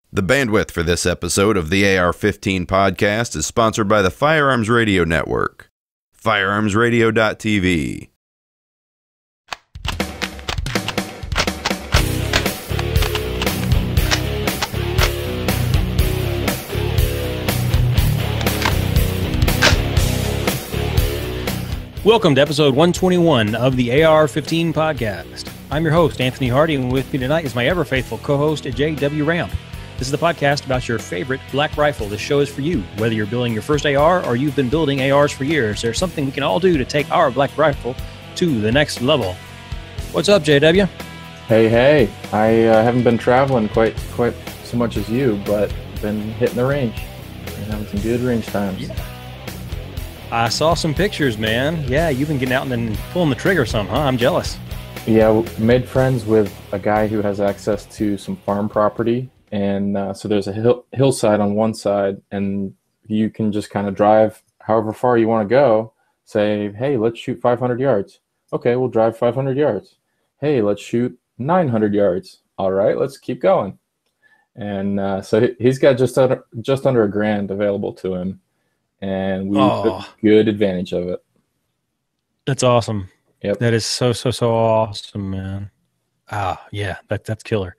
The bandwidth for this episode of the AR-15 podcast is sponsored by the Firearms Radio Network. FirearmsRadio.tv. Welcome to episode 121 of the AR-15 podcast. I'm your host, Anthony Hardy, and with me tonight is my ever-faithful co-host, J.W. Ramp. This is the podcast about your favorite black rifle. This show is for you, whether you're building your first AR or you've been building ARs for years. There's something we can all do to take our black rifle to the next level. What's up, JW? Hey. I haven't been traveling quite so much as you, but been hitting the range and having some good range times. Yeah. I saw some pictures, man. Yeah, you've been getting out and then pulling the trigger some, huh? I'm jealous. Yeah, made friends with a guy who has access to some farm property. And so there's a hillside on one side, and you can just kind of drive however far you want to go. Say, hey, let's shoot 500 yards. Okay, we'll drive 500 yards. Hey, let's shoot 900 yards. All right, let's keep going. And so he's got just under $1,000 available to him, and we took good advantage of it. That's awesome. Yep. That is so awesome, man. Yeah, that's killer.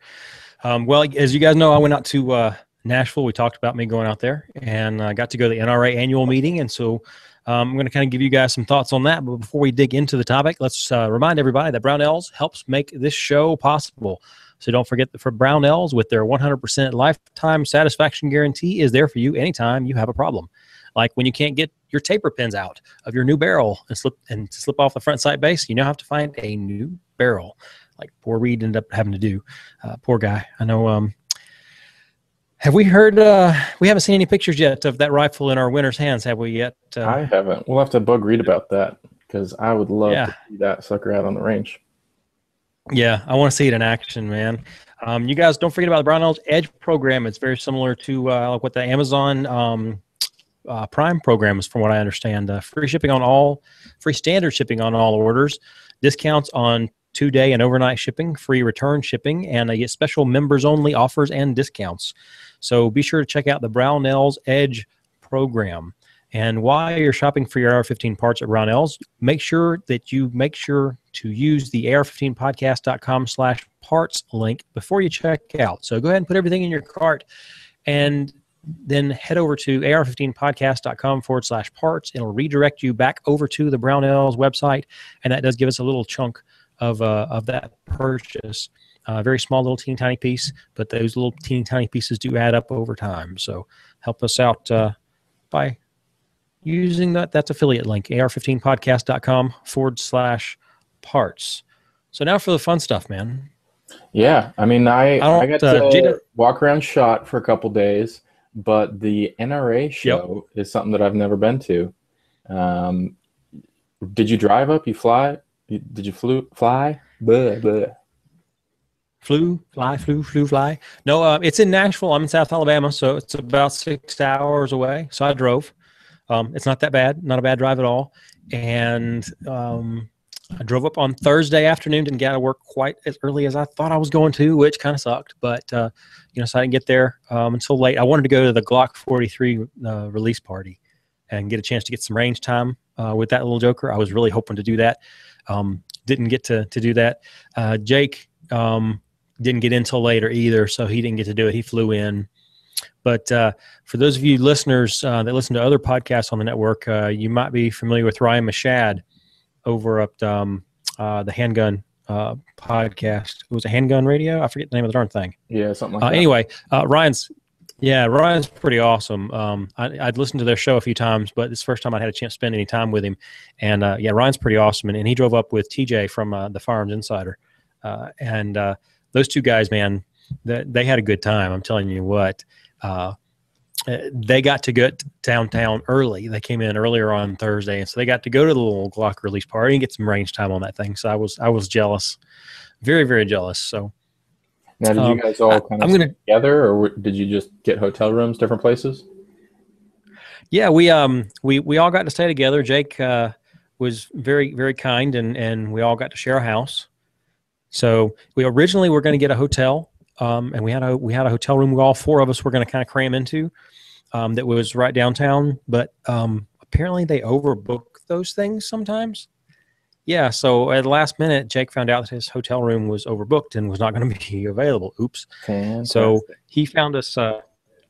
Well, as you guys know, I went out to Nashville. We talked about me going out there, and I got to go to the NRA Annual Meeting. And so I'm going to kind of give you guys some thoughts on that. But before we dig into the topic, let's remind everybody that Brownells helps make this show possible. So don't forget that for Brownells, with their 100% lifetime satisfaction guarantee, is there for you anytime you have a problem. Like when you can't get your taper pins out of your new barrel and slip off the front sight base, you now have to find a new barrel. Like poor Reed ended up having to do. Poor guy. I know. Have we heard? We haven't seen any pictures yet of that rifle in our winner's hands, have we yet? I haven't. We'll have to bug Reed about that, because I would love to see that sucker out on the range. Yeah, I want to see it in action, man. You guys don't forget about the Brownells Edge program. It's very similar to like what the Amazon Prime program is, from what I understand. Free standard shipping on all orders, discounts on 2-day and overnight shipping, free return shipping, and they get special members-only offers and discounts. So be sure to check out the Brownells Edge program. And while you're shopping for your AR-15 parts at Brownells, make sure to use the AR15podcast.com/parts link before you check out. So go ahead and put everything in your cart, and then head over to AR15podcast.com/parts. It'll redirect you back over to the Brownells website, and that does give us a little chunk of that purchase. Very small little teeny tiny piece, but those little teeny tiny pieces do add up over time. So help us out by using that's affiliate link, AR15podcast.com/parts. So now for the fun stuff, man. Yeah, I mean, I got to walk around SHOT for a couple days, but the NRA show is something that I've never been to. Did you drive up? You fly? Did you fly? Fly? No, it's in Nashville. I'm in South Alabama, so it's about 6 hours away. So I drove. It's not that bad, not a bad drive at all. And I drove up on Thursday afternoon, didn't get out of work quite as early as I thought I was going to, which kind of sucked. But, so I didn't get there until late. I wanted to go to the Glock 43 release party and get a chance to get some range time with that little joker. I was really hoping to do that. Didn't get to do that. Jake didn't get in till later either, so he didn't get to do it. He flew in. But for those of you listeners that listen to other podcasts on the network, you might be familiar with Ryan Mashad over at the Handgun podcast. It was a Handgun Radio? I forget the name of the darn thing. Yeah, something like that. Anyway, Ryan's pretty awesome. I'd listened to their show a few times, but it's the first time I had a chance to spend any time with him. And Ryan's pretty awesome. And he drove up with TJ from the Firearms Insider. And those two guys, man, they had a good time. I'm telling you what. They got to get downtown early. They came in earlier on Thursday, and so they got to go to the little Glock release party and get some range time on that thing. So I was jealous, very, very jealous. So now, did you guys all kind of stay together, or did you just get hotel rooms, different places? Yeah, we all got to stay together. Jake was very, very kind, and we all got to share a house. So we originally were going to get a hotel and we had a hotel room all four of us were going to kind of cram into, that was right downtown. But apparently they overbook those things sometimes. Yeah, so at the last minute, Jake found out that his hotel room was overbooked and was not going to be available. Oops. Fantastic. So he found us,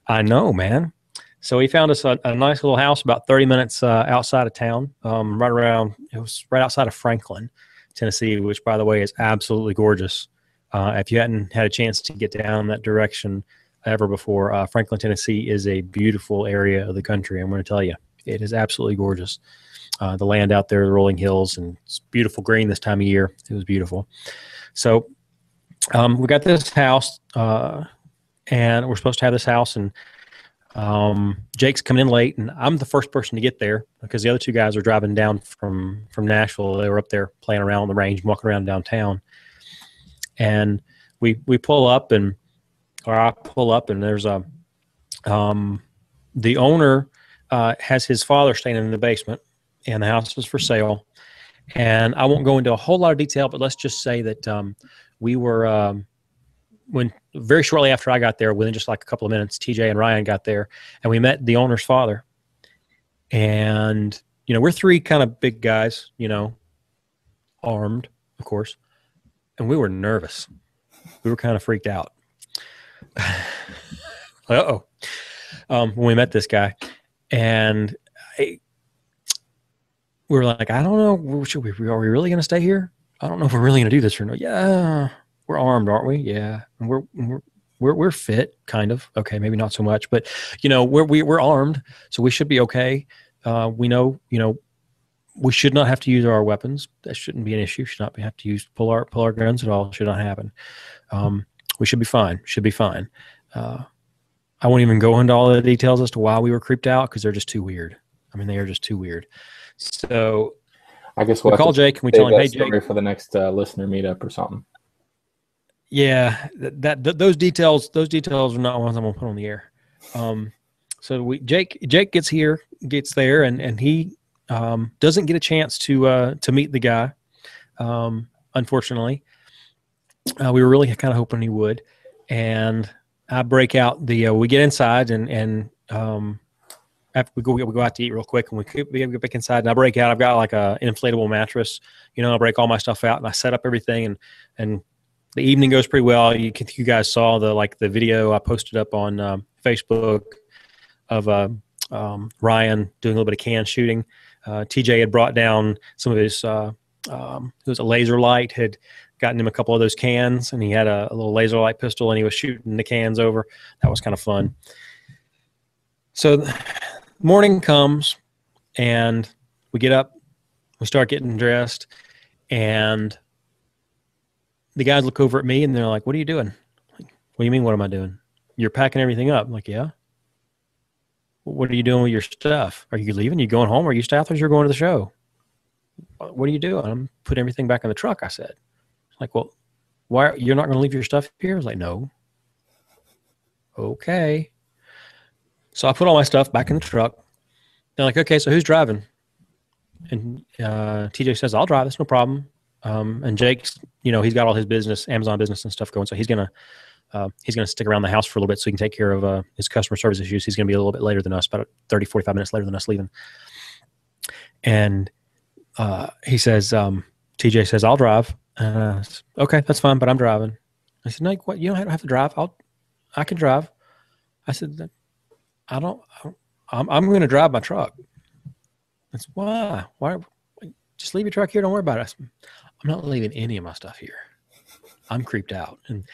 I know, man. So he found us a nice little house about 30 minutes outside of town, it was right outside of Franklin, Tennessee, which, by the way, is absolutely gorgeous. If you hadn't had a chance to get down that direction ever before, Franklin, Tennessee is a beautiful area of the country. I'm going to tell you, it is absolutely gorgeous. The land out there, the rolling hills, and it's beautiful green this time of year. It was beautiful. So we got this house, and we're supposed to have this house, and Jake's coming in late, and I'm the first person to get there because the other two guys are driving down from Nashville. They were up there playing around on the range, walking around downtown, and we pull up, or I pull up, and there's the owner has his father staying in the basement, and the house was for sale. And I won't go into a whole lot of detail, but let's just say that we were when very shortly after I got there, within just like a couple of minutes, TJ and Ryan got there, and we met the owner's father. And we're three kind of big guys, armed, of course, and we were nervous. We were kind of freaked out. When we met this guy, and we were like, I don't know, are we really going to stay here? I don't know if we're really going to do this or not. Yeah, we're armed, aren't we? Yeah, and we're fit, kind of. Okay, maybe not so much, but we're armed, so we should be okay. We know, we should not have to use our weapons. That shouldn't be an issue. Should not have to pull our guns at all. Should not happen. We should be fine. Should be fine. I won't even go into all the details as to why we were creeped out because they're just too weird. I mean, they are just too weird. So I guess we'll call Jake and we tell him, hey, Jake, for the next listener meetup or something. Yeah, those details are not ones I'm gonna put on the air. So Jake gets there, and he doesn't get a chance to meet the guy. Unfortunately, we were really kind of hoping he would, and I break out we get inside and after we go out to eat real quick, and we get back inside, and I break out. I've got like an inflatable mattress, I break all my stuff out, and I set up everything, and the evening goes pretty well. You guys saw the video I posted up on Facebook of Ryan doing a little bit of can shooting. TJ had brought down some of his it was a laser light, had gotten him a couple of those cans, and he had a little laser light pistol, and he was shooting the cans over. That was kind of fun. So morning comes, and we get up, we start getting dressed, and the guys look over at me, and they're like, what are you doing? Like, what do you mean, what am I doing? You're packing everything up. I'm like, yeah. What are you doing with your stuff? Are you leaving? You going home? Are you staffers? You're going to the show? What are you doing? I'm putting everything back in the truck, I said. Like, well, why? You're not going to leave your stuff here? I was like, no. Okay. So I put all my stuff back in the truck. They're like, okay, so who's driving? And TJ says, I'll drive. That's no problem. And Jake's, he's got all his business, Amazon business and stuff going. So he's gonna stick around the house for a little bit so he can take care of his customer service issues. He's gonna be a little bit later than us, about 30, 45 minutes later than us leaving. And he says, TJ says, I'll drive. Okay, that's fine, but I'm driving. I said, no, what? You don't have to drive. I can drive. I said, I'm going to drive my truck. That's why. Just leave your truck here. Don't worry about it. I'm not leaving any of my stuff here. I'm creeped out. And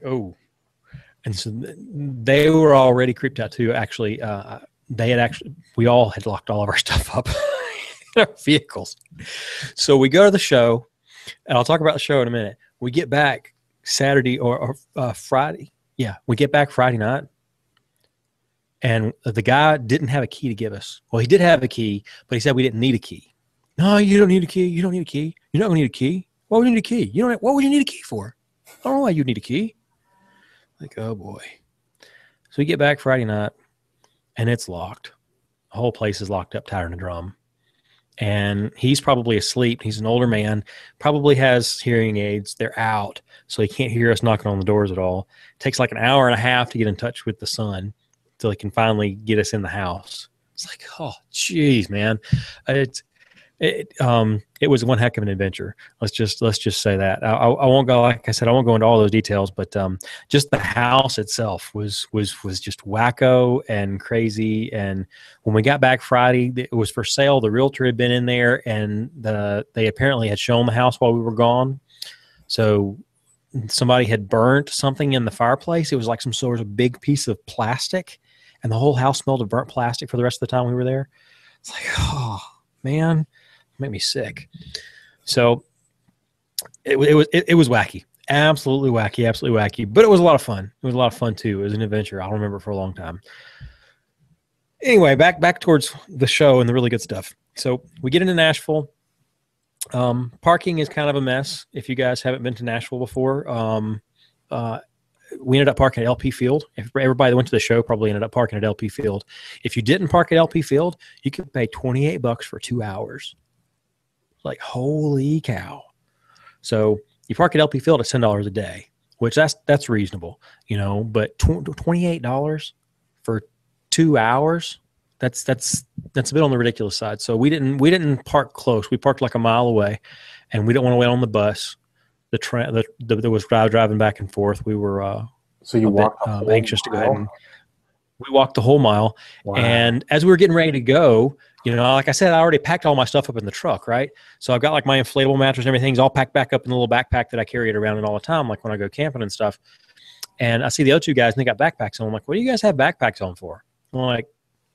oh. And so they were already creeped out too. Actually, we all had locked all of our stuff up in our vehicles. So we go to the show, and I'll talk about the show in a minute. We get back Saturday or Friday. Yeah, we get back Friday night. And the guy didn't have a key to give us. Well, he did have a key, but he said we didn't need a key. No, you don't need a key. You don't need a key. You're not going to need a key. Why would you need a key? What would you need a key for? I don't know why you need a key. Like, oh boy. So we get back Friday night, and it's locked. The whole place is locked up, tighter than a drum. and he's probably asleep. He's an older man, probably has hearing aids. They're out, so he can't hear us knocking on the doors at all. It takes like an hour and a half to get in touch with the son till he can finally get us in the house. It's like, oh, geez, man. It was one heck of an adventure. Let's just say that. I won't go, like I said, I won't go into all those details, but just the house itself was just wacko and crazy. And when we got back Friday, it was for sale. The realtor had been in there, and they apparently had shown the house while we were gone. So somebody had burnt something in the fireplace. It was like some sort of big piece of plastic, and the whole house smelled of burnt plastic for the rest of the time we were there. It's like, oh man, made me sick. So it was wacky, absolutely wacky, but it was a lot of fun. It was a lot of fun too. It was an adventure. I'll remember for a long time. Anyway, back towards the show and the really good stuff. So we get into Nashville. Parking is kind of a mess. If you guys haven't been to Nashville before, we ended up parking at LP Field. Everybody that went to the show probably ended up parking at LP Field. If you didn't park at LP Field, you could pay $28 for 2 hours. Like, holy cow. So you park at LP Field at $10 a day, which that's reasonable, you know, but $28 for 2 hours, that's a bit on the ridiculous side. So we didn't park close. We parked like a mile away, and we didn't want to wait on the bus. The train that was driving back and forth. We were so you walked anxious to go ahead, and we walked the whole mile. Wow. And as we were getting ready to go, you know, like I said, I already packed all my stuff up in the truck, right? So I've got like my inflatable mattress and everything's all packed back up in the little backpack that I carry it around in all the time, like when I go camping and stuff. And I see the other two guys and they got backpacks on. I'm like, what do you guys have backpacks on for? I'm like,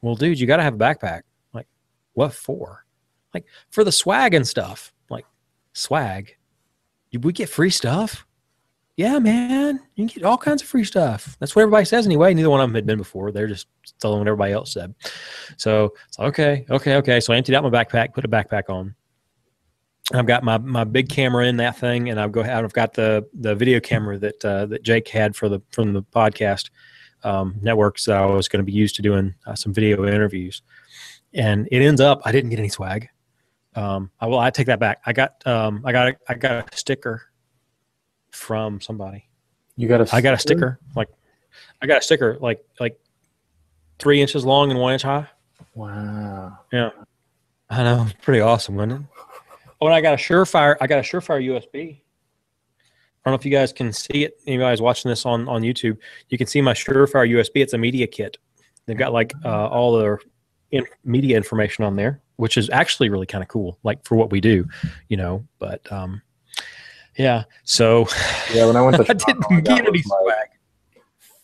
well, dude, you got to have a backpack. I'm like, what for? Like, for the swag and stuff. I'm like, swag? We get free stuff? Yeah, man. You can get all kinds of free stuff. That's what everybody says anyway. Neither one of them had been before. They're just telling what everybody else said. So it's like, okay. So I emptied out my backpack, put a backpack on. And I've got my big camera in that thing, and I've got the video camera that Jake had from the podcast networks that I was going to be used to doing some video interviews. And it ends up I didn't get any swag. I take that back. I got a sticker from somebody. You got a sticker? I got a sticker. I got a sticker like 3 inches long and 1 inch high. Wow. Yeah. I know. Pretty awesome, wasn't it? Oh, and I got a Surefire USB. I don't know if you guys can see it. Anybody's watching this on YouTube, you can see my Surefire USB. It's a media kit. They've got like all their media information on there, which is actually really kind of cool, like for what we do, you know. But yeah. So yeah, when I went to I didn't get any swag.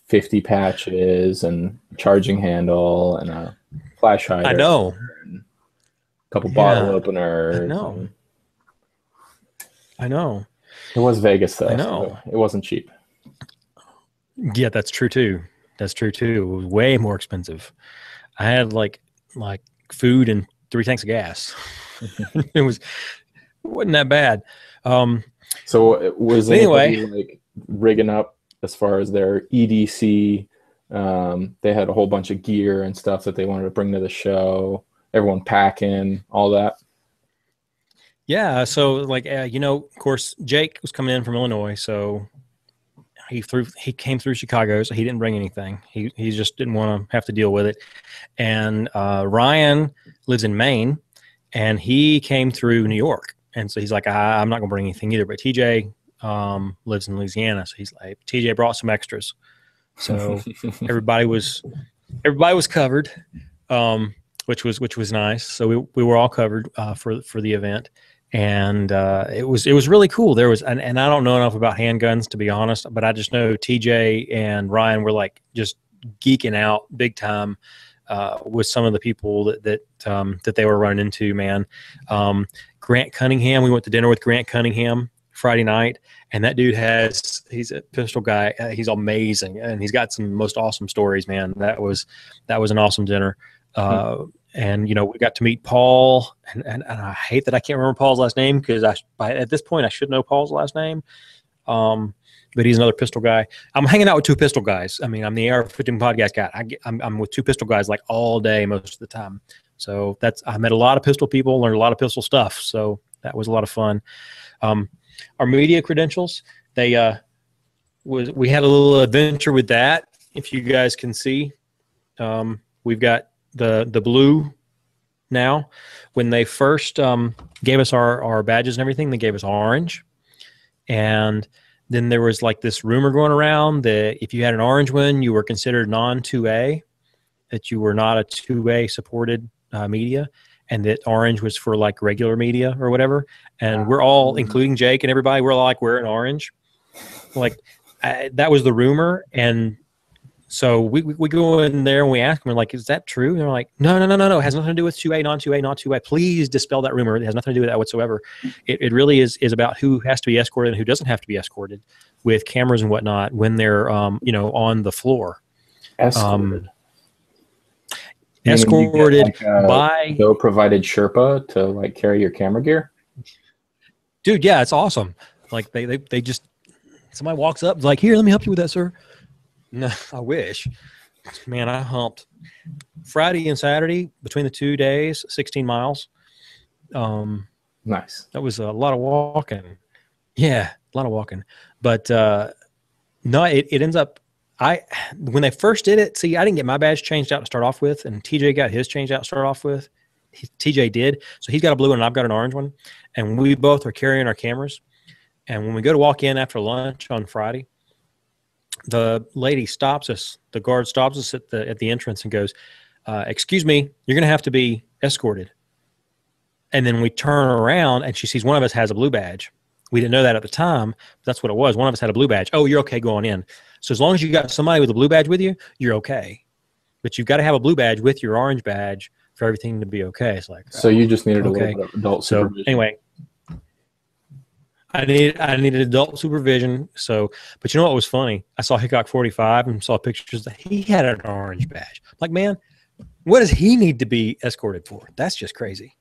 50 patches and charging handle and a flash hider. I know. And a couple bottle openers. I know. It was Vegas though. I know. So it wasn't cheap. Yeah, that's true too. It was way more expensive. I had like food and 3 tanks of gas. It wasn't that bad. So was anyway, anybody like rigging up as far as their EDC? They had a whole bunch of gear and stuff that they wanted to bring to the show. Everyone packing, all that. Yeah. So like, you know, of course, Jake was coming in from Illinois, so he came through Chicago, so he didn't bring anything. He just didn't want to have to deal with it. And Ryan lives in Maine, and he came through New York. And so he's like, I'm not going to bring anything either. But TJ lives in Louisiana, so he's like, TJ brought some extras. So everybody was covered, which was nice. So we were all covered for the event, and it was really cool. There was, and I don't know enough about handguns to be honest, but I just know TJ and Ryan were like just geeking out big time with some of the people that they were running into, man. Grant Cunningham, we went to dinner with Grant Cunningham Friday night, and that dude he's a pistol guy. He's amazing, and he's got some most awesome stories, man. That was an awesome dinner. And you know, we got to meet Paul, and I hate that I can't remember Paul's last name, because at this point I should know Paul's last name. But he's another pistol guy. I'm hanging out with 2 pistol guys. I mean, I'm the AR-15 podcast guy. I'm with 2 pistol guys like all day most of the time. So I met a lot of pistol people, learned a lot of pistol stuff. So that was a lot of fun. Our media credentials, we had a little adventure with that. If you guys can see, we've got the blue now. When they first gave us our badges and everything, they gave us orange. And then there was like this rumor going around that if you had an orange one, you were considered non-2A, that you were not a 2A supported media, and that orange was for like regular media or whatever. And we're all, including Jake and everybody, we're all like wearing orange. Like that was the rumor. And so we go in there and we ask them, like, is that true? And they're like, no. It has nothing to do with 2A, non-2A, not 2A. Please dispel that rumor. It has nothing to do with that whatsoever. It really is about who has to be escorted and who doesn't have to be escorted with cameras and whatnot when they're, on the floor. Escorted. Escorted by Joe provided Sherpa to like carry your camera gear. Dude, yeah, it's awesome. Like they just, somebody walks up, like, here, let me help you with that, sir. No, I wish. Man, I humped Friday and Saturday between the 2 days, 16 miles. Nice. That was a lot of walking. Yeah, a lot of walking. But no, it ends up, when they first did it, see, I didn't get my badge changed out to start off with, and TJ got his changed out to start off with. TJ did. So he's got a blue one and I've got an orange one. And we both are carrying our cameras. And when we go to walk in after lunch on Friday, the lady stops us. The guard stops us at the entrance and goes, excuse me, you're going to have to be escorted. And then we turn around and she sees one of us has a blue badge. We didn't know that at the time, but that's what it was. One of us had a blue badge. Oh, you're okay going in. So as long as you got somebody with a blue badge with you, you're okay. But you've got to have a blue badge with your orange badge for everything to be okay. It's like, so you just needed a little bit of adult supervision. So anyway, I needed adult supervision. So, but you know what was funny? I saw Hickok 45 and saw pictures that he had an orange badge. I'm like, man, what does he need to be escorted for? That's just crazy.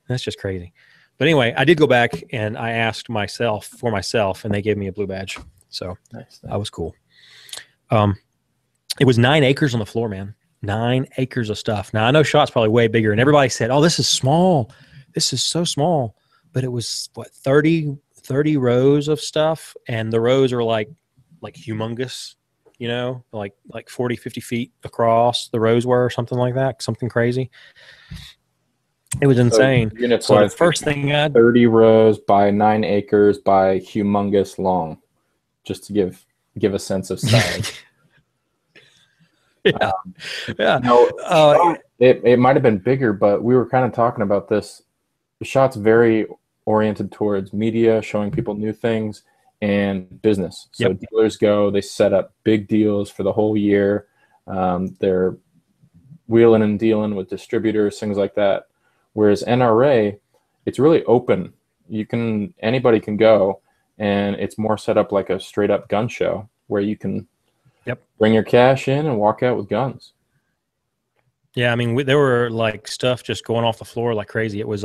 That's just crazy. But anyway, I did go back and I asked for myself, and they gave me a blue badge. So nice. That was cool. It was 9 acres on the floor, man. 9 acres of stuff. Now I know SHOT's probably way bigger, and everybody said, "Oh, this is small. This is so small." But it was what 30 rows of stuff, and the rows are like humongous, like 40, 50 feet across the rows were, or something like that, something crazy. It was insane. So the first thing 30 rows by 9 acres by humongous long, just to give a sense of size. Yeah. Yeah. It might have been bigger, but we were kind of talking about this. The SHOT's very oriented towards media, showing people new things, and business. So dealers go, they set up big deals for the whole year. They're wheeling and dealing with distributors, things like that. Whereas NRA, it's really open. Anybody can go, and it's more set up like a straight up gun show where you can bring your cash in and walk out with guns. Yeah, I mean, there were like stuff just going off the floor like crazy. It was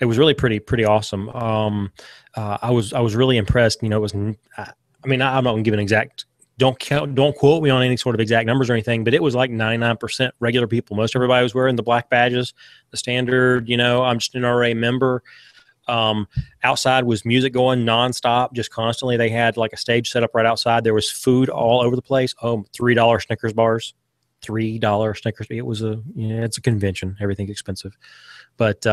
really pretty awesome. I was really impressed. It was. I mean, I'm not going to give an exact. Don't quote me on any sort of exact numbers or anything, but it was like 99% regular people. Most everybody was wearing the black badges, the standard. I'm just an NRA member. Outside was music going nonstop, just constantly. They had like a stage set up right outside. There was food all over the place. $3 Snickers bars. $3 Snickers. It was it's a convention. Everything's expensive, but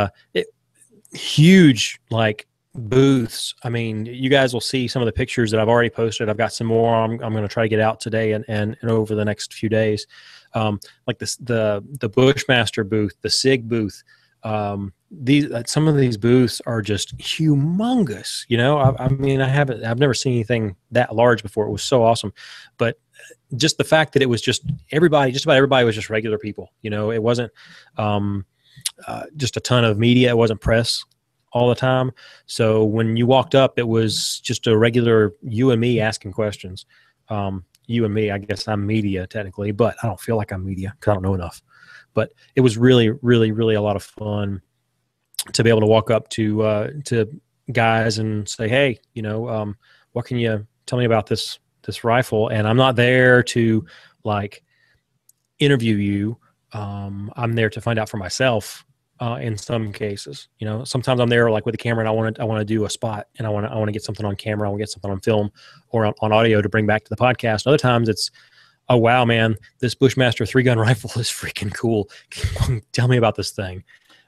huge like booths. I mean, you guys will see some of the pictures that I've already posted. I've got some more. I'm going to try to get out today and over the next few days. Like the Bushmaster booth, the SIG booth. Some of these booths are just humongous. I mean, I've never seen anything that large before. It was so awesome, but just the fact that it was just just about everybody was just regular people. It wasn't just a ton of media. It wasn't press all the time. So when you walked up, it was just a regular you and me asking questions. You and me, I guess I'm media technically, but I don't feel like I'm media because I don't know enough. But it was really, really, really a lot of fun to be able to walk up to guys and say, "Hey, what can you tell me about this rifle?" And I'm not there to like interview you. I'm there to find out for myself. In some cases, you know, sometimes I'm there like with the camera and I want to do a spot and I want to get something on camera. I want to get something on film or on audio to bring back to the podcast. Other times it's, oh, wow, man, this Bushmaster 3-gun rifle is freaking cool. Tell me about this thing.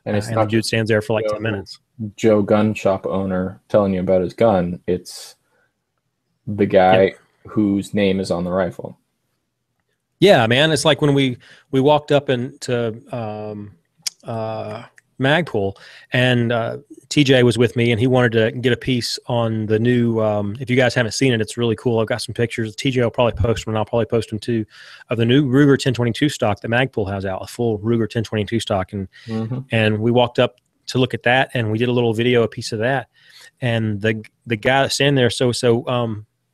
And it's and not the dude just stands there for like 10 minutes. Joe gun shop owner telling you about his gun. It's the guy whose name is on the rifle. Yeah, man. It's like when we walked up into Magpul, and TJ was with me, and he wanted to get a piece on the new. If you guys haven't seen it, it's really cool. I've got some pictures. TJ will probably post them, and I'll probably post them too, of the new Ruger 1022 stock that Magpul has out, a full Ruger 1022 stock, and and we walked up to look at that, and we did a little video, a piece of that, and the guy that's standing there,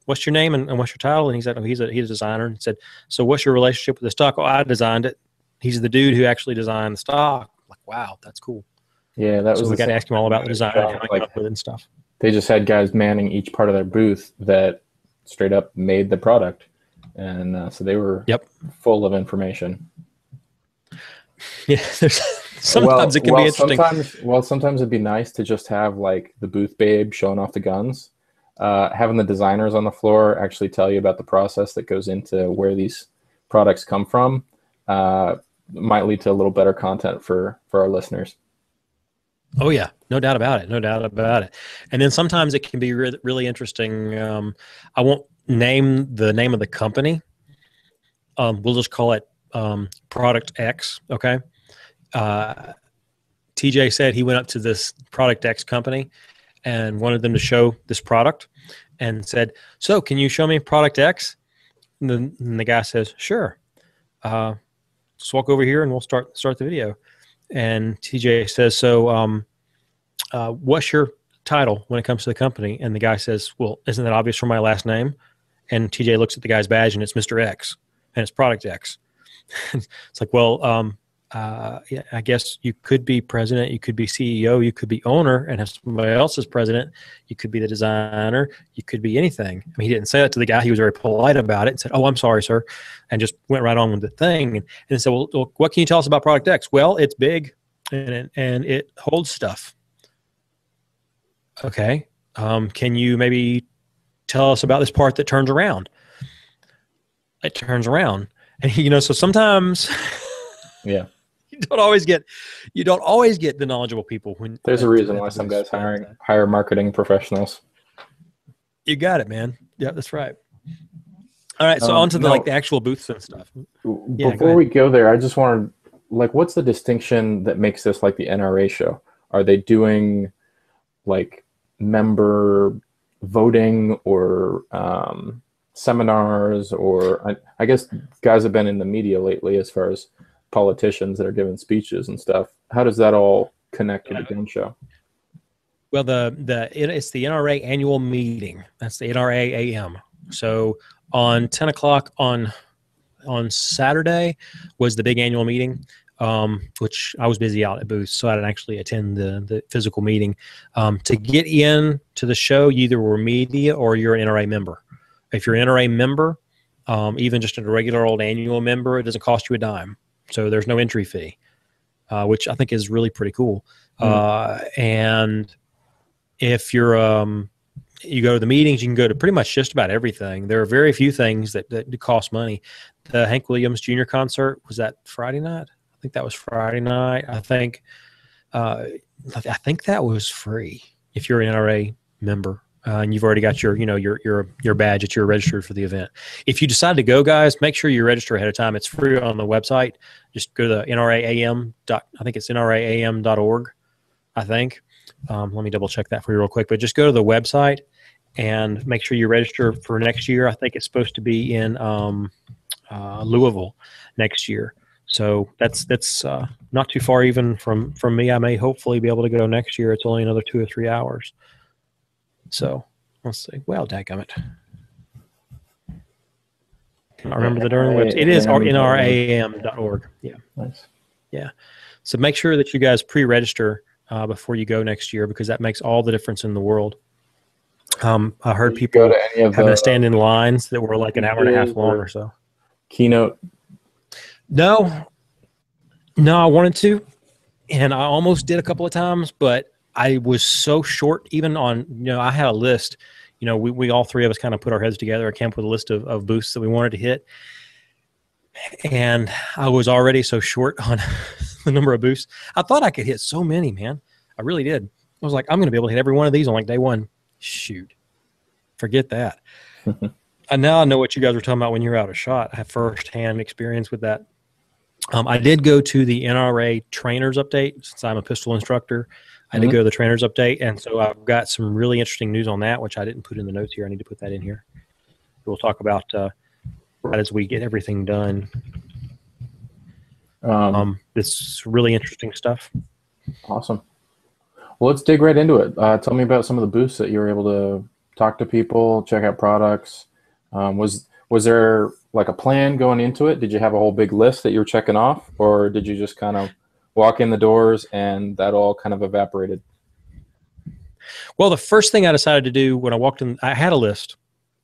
what's your name and what's your title? And he said, oh, he's a designer. And said, so what's your relationship with the stock? Oh, I designed it. He's the dude who actually designed the stock. I'm like, wow, that's cool. Yeah, that was. So we got to ask him all about the design and like, up with it and stuff. They just had guys manning each part of their booth that straight up made the product, and so they were full of information. Yeah, sometimes it can be interesting. Sometimes it'd be nice to just have like the booth babe showing off the guns. Having the designers on the floor actually tell you about the process that goes into where these products come from might lead to a little better content for our listeners. Oh yeah, no doubt about it. No doubt about it. And then sometimes it can be really interesting. I won't name the name of the company. We'll just call it Product X. Okay. TJ said he went up to this Product X company and wanted them to show this product and said, so can you show me Product X? And the guy says, sure. Just walk over here and we'll start the video. And TJ says, so what's your title when it comes to the company? And the guy says, well, isn't that obvious from my last name? And TJ looks at the guy's badge and it's Mr. X and it's Product X. It's like, well, yeah, I guess you could be president, you could be CEO, you could be owner, and if somebody else is president, you could be the designer, you could be anything. I mean, he didn't say that to the guy. He was very polite about it and said, oh, I'm sorry, sir, and just went right on with the thing. And said, well, what can you tell us about Product X? Well, it's big and it holds stuff. Okay. Can you maybe tell us about this part that turns around? It turns around. And, you know, so sometimes yeah, you don't always get the knowledgeable people. When there's a reason why some guys hire marketing professionals. You got it, man. Yeah, that's right. All right, so on to the actual booths and stuff. Before we go there, I just wanted, like, what's the distinction that makes this like the NRA show? Are they doing like member voting or seminars, or I guess guys have been in the media lately as far as politicians that are giving speeches and stuff. How does that all connect to the gun show? Well, it's the NRA Annual Meeting. That's the NRA AM. So on 10 o'clock on Saturday was the big annual meeting, which I was busy out at booths, so I didn't actually attend the physical meeting. To get in to the show, you either were media or you're an NRA member. If you're an NRA member, even just a regular old annual member, it doesn't cost you a dime. So there's no entry fee, which I think is really pretty cool. And if you're you go to the meetings, you can go to pretty much just about everything. There are very few things that cost money. The Hank Williams Jr. concert, was that Friday night? I think that was Friday night. I think that was free if you're an NRA member. And you've already got your badge that you're registered for the event. If you decide to go, guys, make sure you register ahead of time. It's free on the website. Just go to the NRAAM. I think it's NRAAM.org. I think. Let me double check that for you real quick. But just go to the website and make sure you register for next year. I think it's supposed to be in Louisville next year. So that's not too far even from me. I may hopefully be able to go next year. It's only another 2 or 3 hours. So let's see. Well, dadgummit. I remember the darn website. It is NRAAM.org. Yeah. Nice. Yeah. So make sure that you guys pre-register before you go next year, because that makes all the difference in the world. I heard people having to stand in lines that were like an hour and a half long or so. Keynote? No. No, I wanted to, and I almost did a couple of times, but I was so short. Even on, I had a list. We all three of us kind of put our heads together and came up with a list of booths that we wanted to hit, and I was already so short on the number of booths. I thought I could hit so many, man. I really did. I was like, I'm going to be able to hit every one of these on like day one. Shoot, forget that. And now I know what you guys were talking about when you were out of shot. I have firsthand experience with that. I did go to the NRA Trainers Update since I'm a pistol instructor. I did go to the Trainers Update, and so I've got some really interesting news on that, which I didn't put in the notes here. I need to put that in here. We'll talk about right as we get everything done. This really interesting stuff. Awesome. Well, let's dig right into it. Tell me about some of the booths that you were able to talk to people, check out products. Was there like a plan going into it? Did you have a whole big list that you were checking off, or did you just kind of walk in the doors and that all kind of evaporated? Well, the first thing I decided to do when I walked in, I had a list.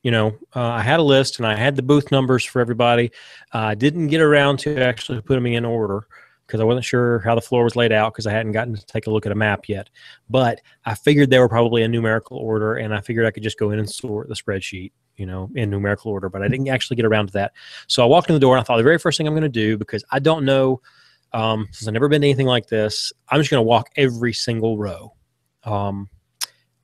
I had a list and I had the booth numbers for everybody. I didn't get around to actually putting them in order because I wasn't sure how the floor was laid out because I hadn't gotten to take a look at a map yet. But I figured they were probably in numerical order, and I figured I could just go in and sort the spreadsheet, in numerical order. But I didn't actually get around to that. So I walked in the door and I thought the very first thing I'm going to do, because I don't know, since I've never been to anything like this, I'm just going to walk every single row.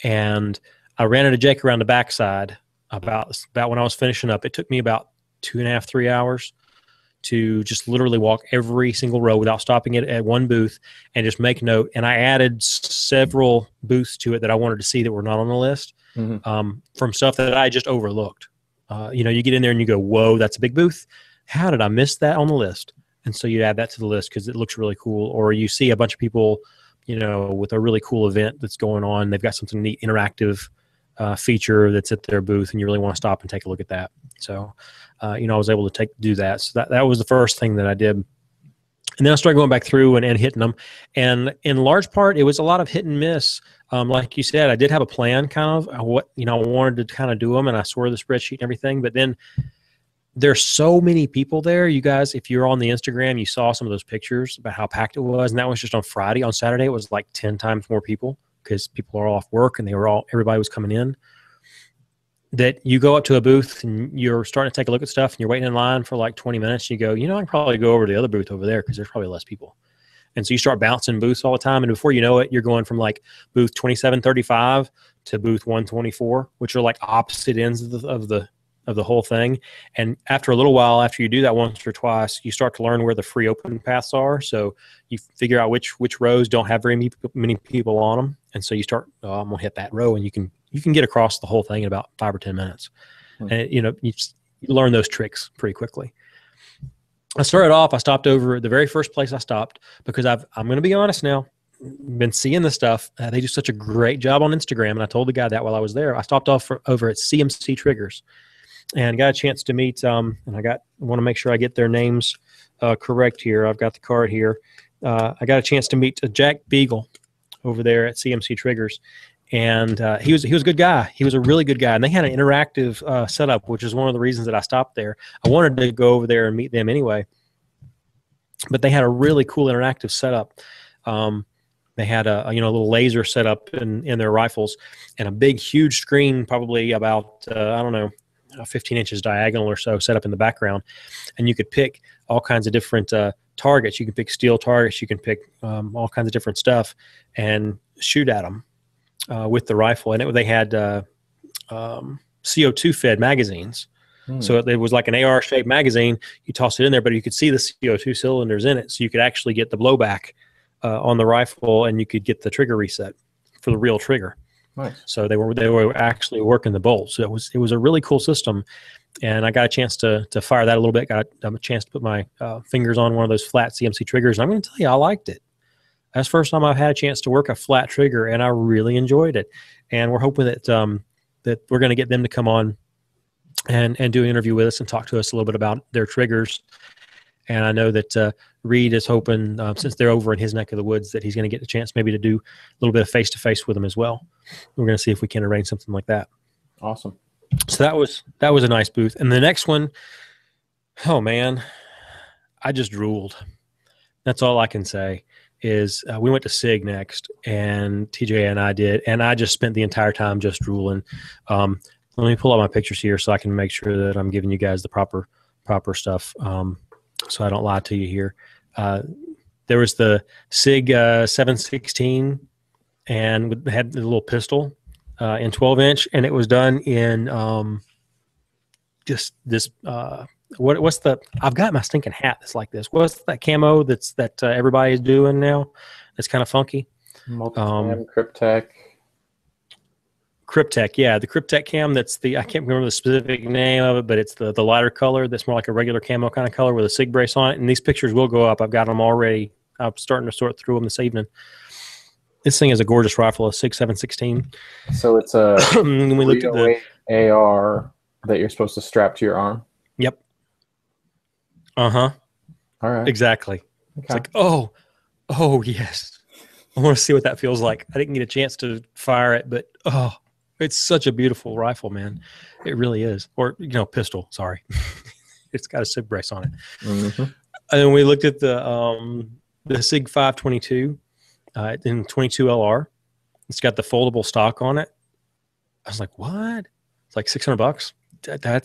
And I ran into Jake around the backside about when I was finishing up. It took me about 2.5, 3 hours to just literally walk every single row without stopping it at one booth and just make note. And I added several booths to it that I wanted to see that were not on the list, from stuff that I just overlooked. You get in there and you go, whoa, that's a big booth. How did I miss that on the list? And so you add that to the list because it looks really cool. Or you see a bunch of people, with a really cool event that's going on. They've got something neat, interactive feature that's at their booth, and you really want to stop and take a look at that. So, I was able to do that. So that was the first thing that I did. And then I started going back through and hitting them. And in large part, it was a lot of hit and miss. Like you said, I did have a plan kind of what, I wanted to kind of do them, and I sorted the spreadsheet and everything. But then there's so many people there. You guys, if you're on the Instagram, you saw some of those pictures about how packed it was. And that was just on Friday. On Saturday, it was like 10 times more people because people are off work and everybody was coming in. That you go up to a booth and you're starting to take a look at stuff and you're waiting in line for like 20 minutes. And you go, I can probably go over to the other booth over there because there's probably less people. And so you start bouncing booths all the time. And before you know it, you're going from like booth 2735 to booth 124, which are like opposite ends of the whole thing. And after a little while, after you do that once or twice, you start to learn where the free open paths are. So you figure out which rows don't have very many people on them. And so you start, I'm going to hit that row, and you can get across the whole thing in about 5 or 10 minutes. And you learn those tricks pretty quickly. I started off, I stopped over at the very first place I stopped because I'm going to be honest now, been seeing this stuff. They do such a great job on Instagram. And I told the guy that while I was there. I stopped off over at CMC Triggers and got a chance to meet, and I want to make sure I get their names correct here. I've got the card here. I got a chance to meet Jack Beagle over there at CMC Triggers. And he was a good guy. He was a really good guy. And they had an interactive setup, which is one of the reasons that I stopped there. I wanted to go over there and meet them anyway. But they had a really cool interactive setup. They had a little laser setup in their rifles and a big, huge screen, probably about, 15 inches diagonal or so, set up in the background. And you could pick all kinds of different targets. You can pick steel targets. You can pick all kinds of different stuff and shoot at them with the rifle. And they had CO2 fed magazines. So it was like an AR-shaped magazine. You toss it in there, but you could see the CO2 cylinders in it. So you could actually get the blowback on the rifle, and you could get the trigger reset for the real trigger. Nice. So they were actually working the bolts. So it was a really cool system, and I got a chance to fire that a little bit. Got a chance to put my fingers on one of those flat CMC triggers, and I'm going to tell you, I liked it. That's the first time I've had a chance to work a flat trigger, and I really enjoyed it. And we're hoping that that we're going to get them to come on and do an interview with us and talk to us a little bit about their triggers. And I know that Reed is hoping, since they're over in his neck of the woods, that he's going to get a chance maybe to do a little bit of face-to-face with them as well. We're going to see if we can arrange something like that. Awesome. So that was a nice booth. And the next one, oh man, I just drooled That's all I can say. Is we went to SIG next, and TJ and I did, and I just spent the entire time just drooling. Let me pull out my pictures here so I can make sure that I'm giving you guys the proper stuff, so I don't lie to you here. There was the SIG 716, and had the little pistol in 12-inch, and it was done in just this. What's the? I've got my stinking hat that's like this. What's that camo that everybody's doing now? That's kind of funky. Multicam, Cryptech. Cryptech, yeah, the Cryptech cam. That's the, I can't remember the specific name of it, but it's the lighter color that's more like a regular camo kind of color with a SIG brace on it. And these pictures will go up. I've got them already. I'm starting to sort through them this evening. This thing is a gorgeous rifle, a SIG 716. So it's a when we looked at the AR that you're supposed to strap to your arm. Yep. All right. Exactly. Okay. It's like, oh yes. I want to see what that feels like. I didn't get a chance to fire it, but it's such a beautiful rifle, man. It really is. Or, pistol, sorry. It's got a SIG brace on it. Mm-hmm. And then we looked at the SIG 522 in 22 LR. It's got the foldable stock on it. I was like, what? It's like $600. I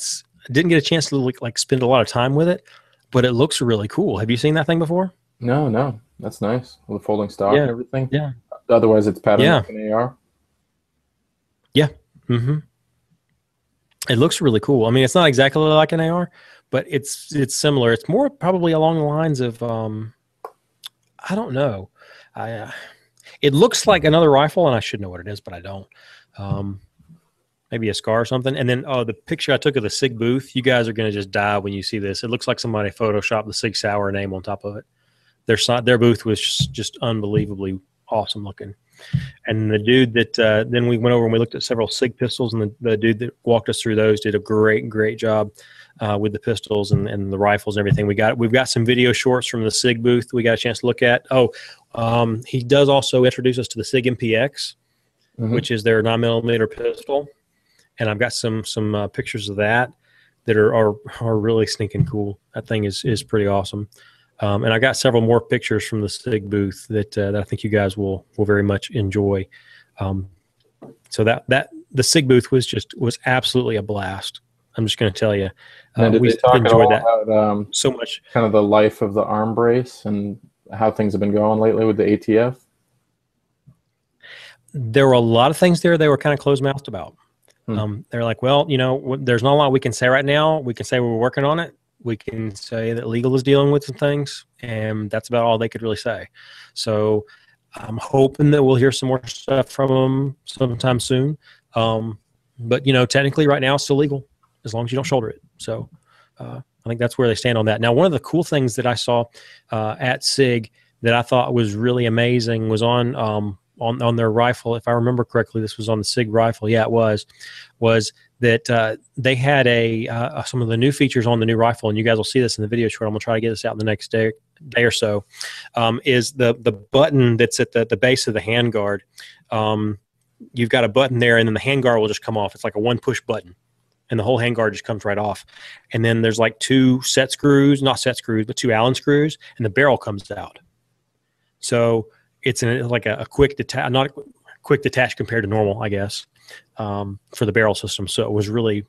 didn't get a chance to spend a lot of time with it, but it looks really cool. Have you seen that thing before? No. That's nice. With the folding stock and everything. Yeah. Otherwise, it's patterned like an AR. Yeah. Mm-hmm. It looks really cool. I mean, it's not exactly like an AR, but it's similar. It's more probably along the lines of I don't know. It looks like another rifle, and I should know what it is, but I don't. Maybe a SCAR or something. And then, the picture I took of the SIG booth, you guys are going to just die when you see this. It looks like somebody photoshopped the SIG Sauer name on top of it. Their booth was just unbelievably awesome looking. And the dude that then we went over and we looked at several SIG pistols, and the dude that walked us through those did a great job with the pistols and the rifles and everything. We've got some video shorts from the SIG booth we got a chance to look at. He does also introduce us to the SIG MPX, which is their 9mm pistol. And I've got some pictures of that are really stinking cool. That thing is pretty awesome. And I got several more pictures from the SIG booth that I think you guys will very much enjoy. So that the SIG booth was absolutely a blast. I'm just going to tell you, we enjoyed that about, so much. Kind of the life of the arm brace and how things have been going lately with the ATF. There were a lot of things there they were kind of closed-mouthed about. They're like, well, there's not a lot we can say right now. We can say we're working on it. We can say that legal is dealing with some things, and that's about all they could really say. So I'm hoping that we'll hear some more stuff from them sometime soon. But technically right now it's still legal as long as you don't shoulder it. So I think that's where they stand on that. Now, one of the cool things that I saw at SIG that I thought was really amazing was on their rifle. If I remember correctly, this was on the SIG rifle. Yeah, it was that they had some of the new features on the new rifle, and you guys will see this in the video short. I'm gonna try to get this out in the next day or so. Is the button that's at the base of the handguard? You've got a button there, and then the handguard will just come off. It's like a one push button, and the whole handguard just comes right off. And then there's like two set screws, not set screws, but two Allen screws, and the barrel comes out. So it's like a quick detach, not a quick detach compared to normal, I guess, for the barrel system. So it was really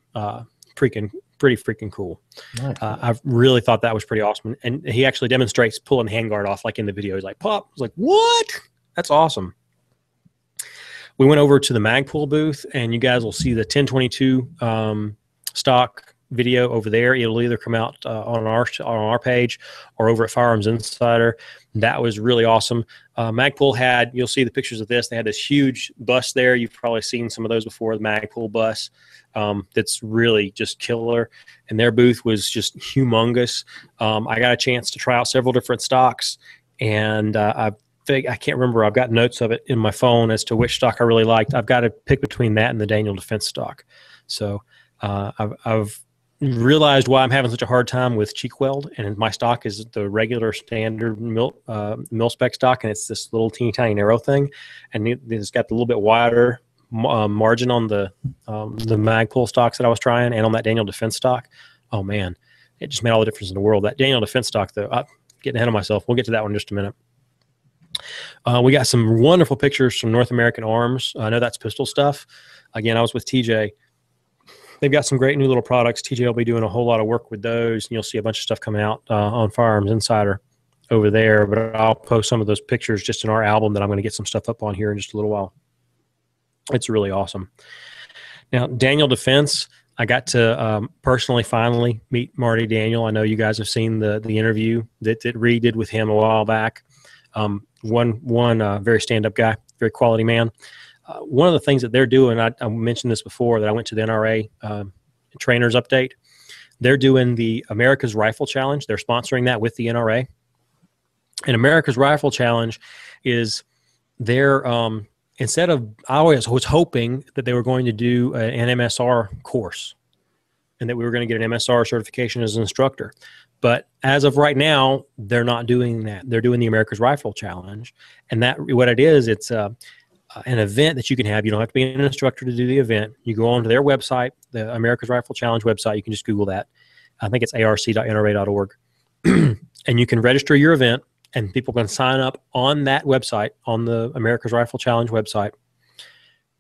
pretty freaking cool. Nice. I really thought that was pretty awesome. And he actually demonstrates pulling the handguard off, like in the video. He's like, pop. I was like, what? That's awesome. We went over to the Magpul booth, and you guys will see the 1022 stock video over there. It'll either come out on our page or over at Firearms Insider. That was really awesome. Magpul you'll see the pictures of this. They had this huge bus there. You've probably seen some of those before, the Magpul bus. That's really just killer. And their booth was just humongous. I got a chance to try out several different stocks, and I can't remember. I've got notes of it in my phone as to which stock I really liked. I've got to pick between that and the Daniel Defense stock. So I've realized why I'm having such a hard time with cheek weld, and my stock is the regular standard mil spec stock, and it's this little teeny tiny narrow thing, and it's got the little bit wider margin on the Magpul stocks that I was trying, and on that Daniel Defense stock. Oh man, it just made all the difference in the world. That Daniel Defense stock, though, getting ahead of myself. We'll get to that one in just a minute. We got some wonderful pictures from North American Arms. I know that's pistol stuff. Again, I was with TJ. They've got some great new little products. TJ will be doing a whole lot of work with those, and you'll see a bunch of stuff coming out on Firearms Insider over there. But I'll post some of those pictures just in our album that I'm going to get some stuff up on here in just a little while. It's really awesome. Now, Daniel Defense, I got to personally finally meet Marty Daniel. I know you guys have seen the interview that Reed did with him a while back. One very stand-up guy, very quality man. One of the things that they're doing, I mentioned this before, that I went to the NRA Trainers Update. They're doing the America's Rifle Challenge. They're sponsoring that with the NRA. And America's Rifle Challenge is their instead of, I always was hoping that they were going to do an MSR course and that we were going to get an MSR certification as an instructor. But as of right now, they're not doing that. They're doing the America's Rifle Challenge. And that, what it is, it's an event that you can have. You don't have to be an instructor to do the event. You go onto their website, the America's Rifle Challenge website. You can just Google that. I think it's arc.nra.org. And you can register your event, and people can sign up on that website, on the America's Rifle Challenge website,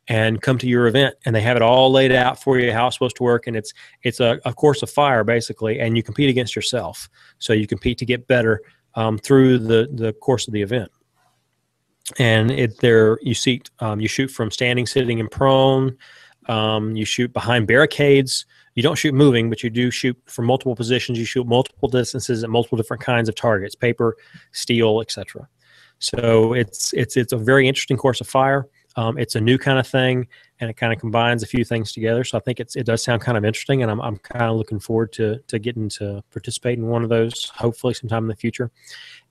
and come to your event. And they have it all laid out for you, how it's supposed to work. And it's a course of fire, basically, and you compete against yourself. So you compete to get better through the course of the event. And you shoot from standing, sitting, and prone. You shoot behind barricades. You don't shoot moving, but you do shoot from multiple positions. You shoot multiple distances at multiple different kinds of targets: paper, steel, etc. So it's a very interesting course of fire. It's a new kind of thing, and it kind of combines a few things together. So I think it does sound kind of interesting, and I'm kind of looking forward to getting to participate in one of those, hopefully sometime in the future.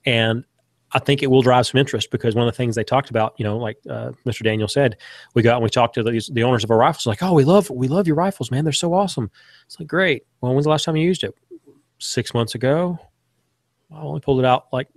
And I think it will drive some interest, because one of the things they talked about, like Mr. Daniel said, we got and we talked to the owners of our rifles, like, oh, we love your rifles, man. They're so awesome. It's like, great. Well, when's the last time you used it? 6 months ago. I only pulled it out like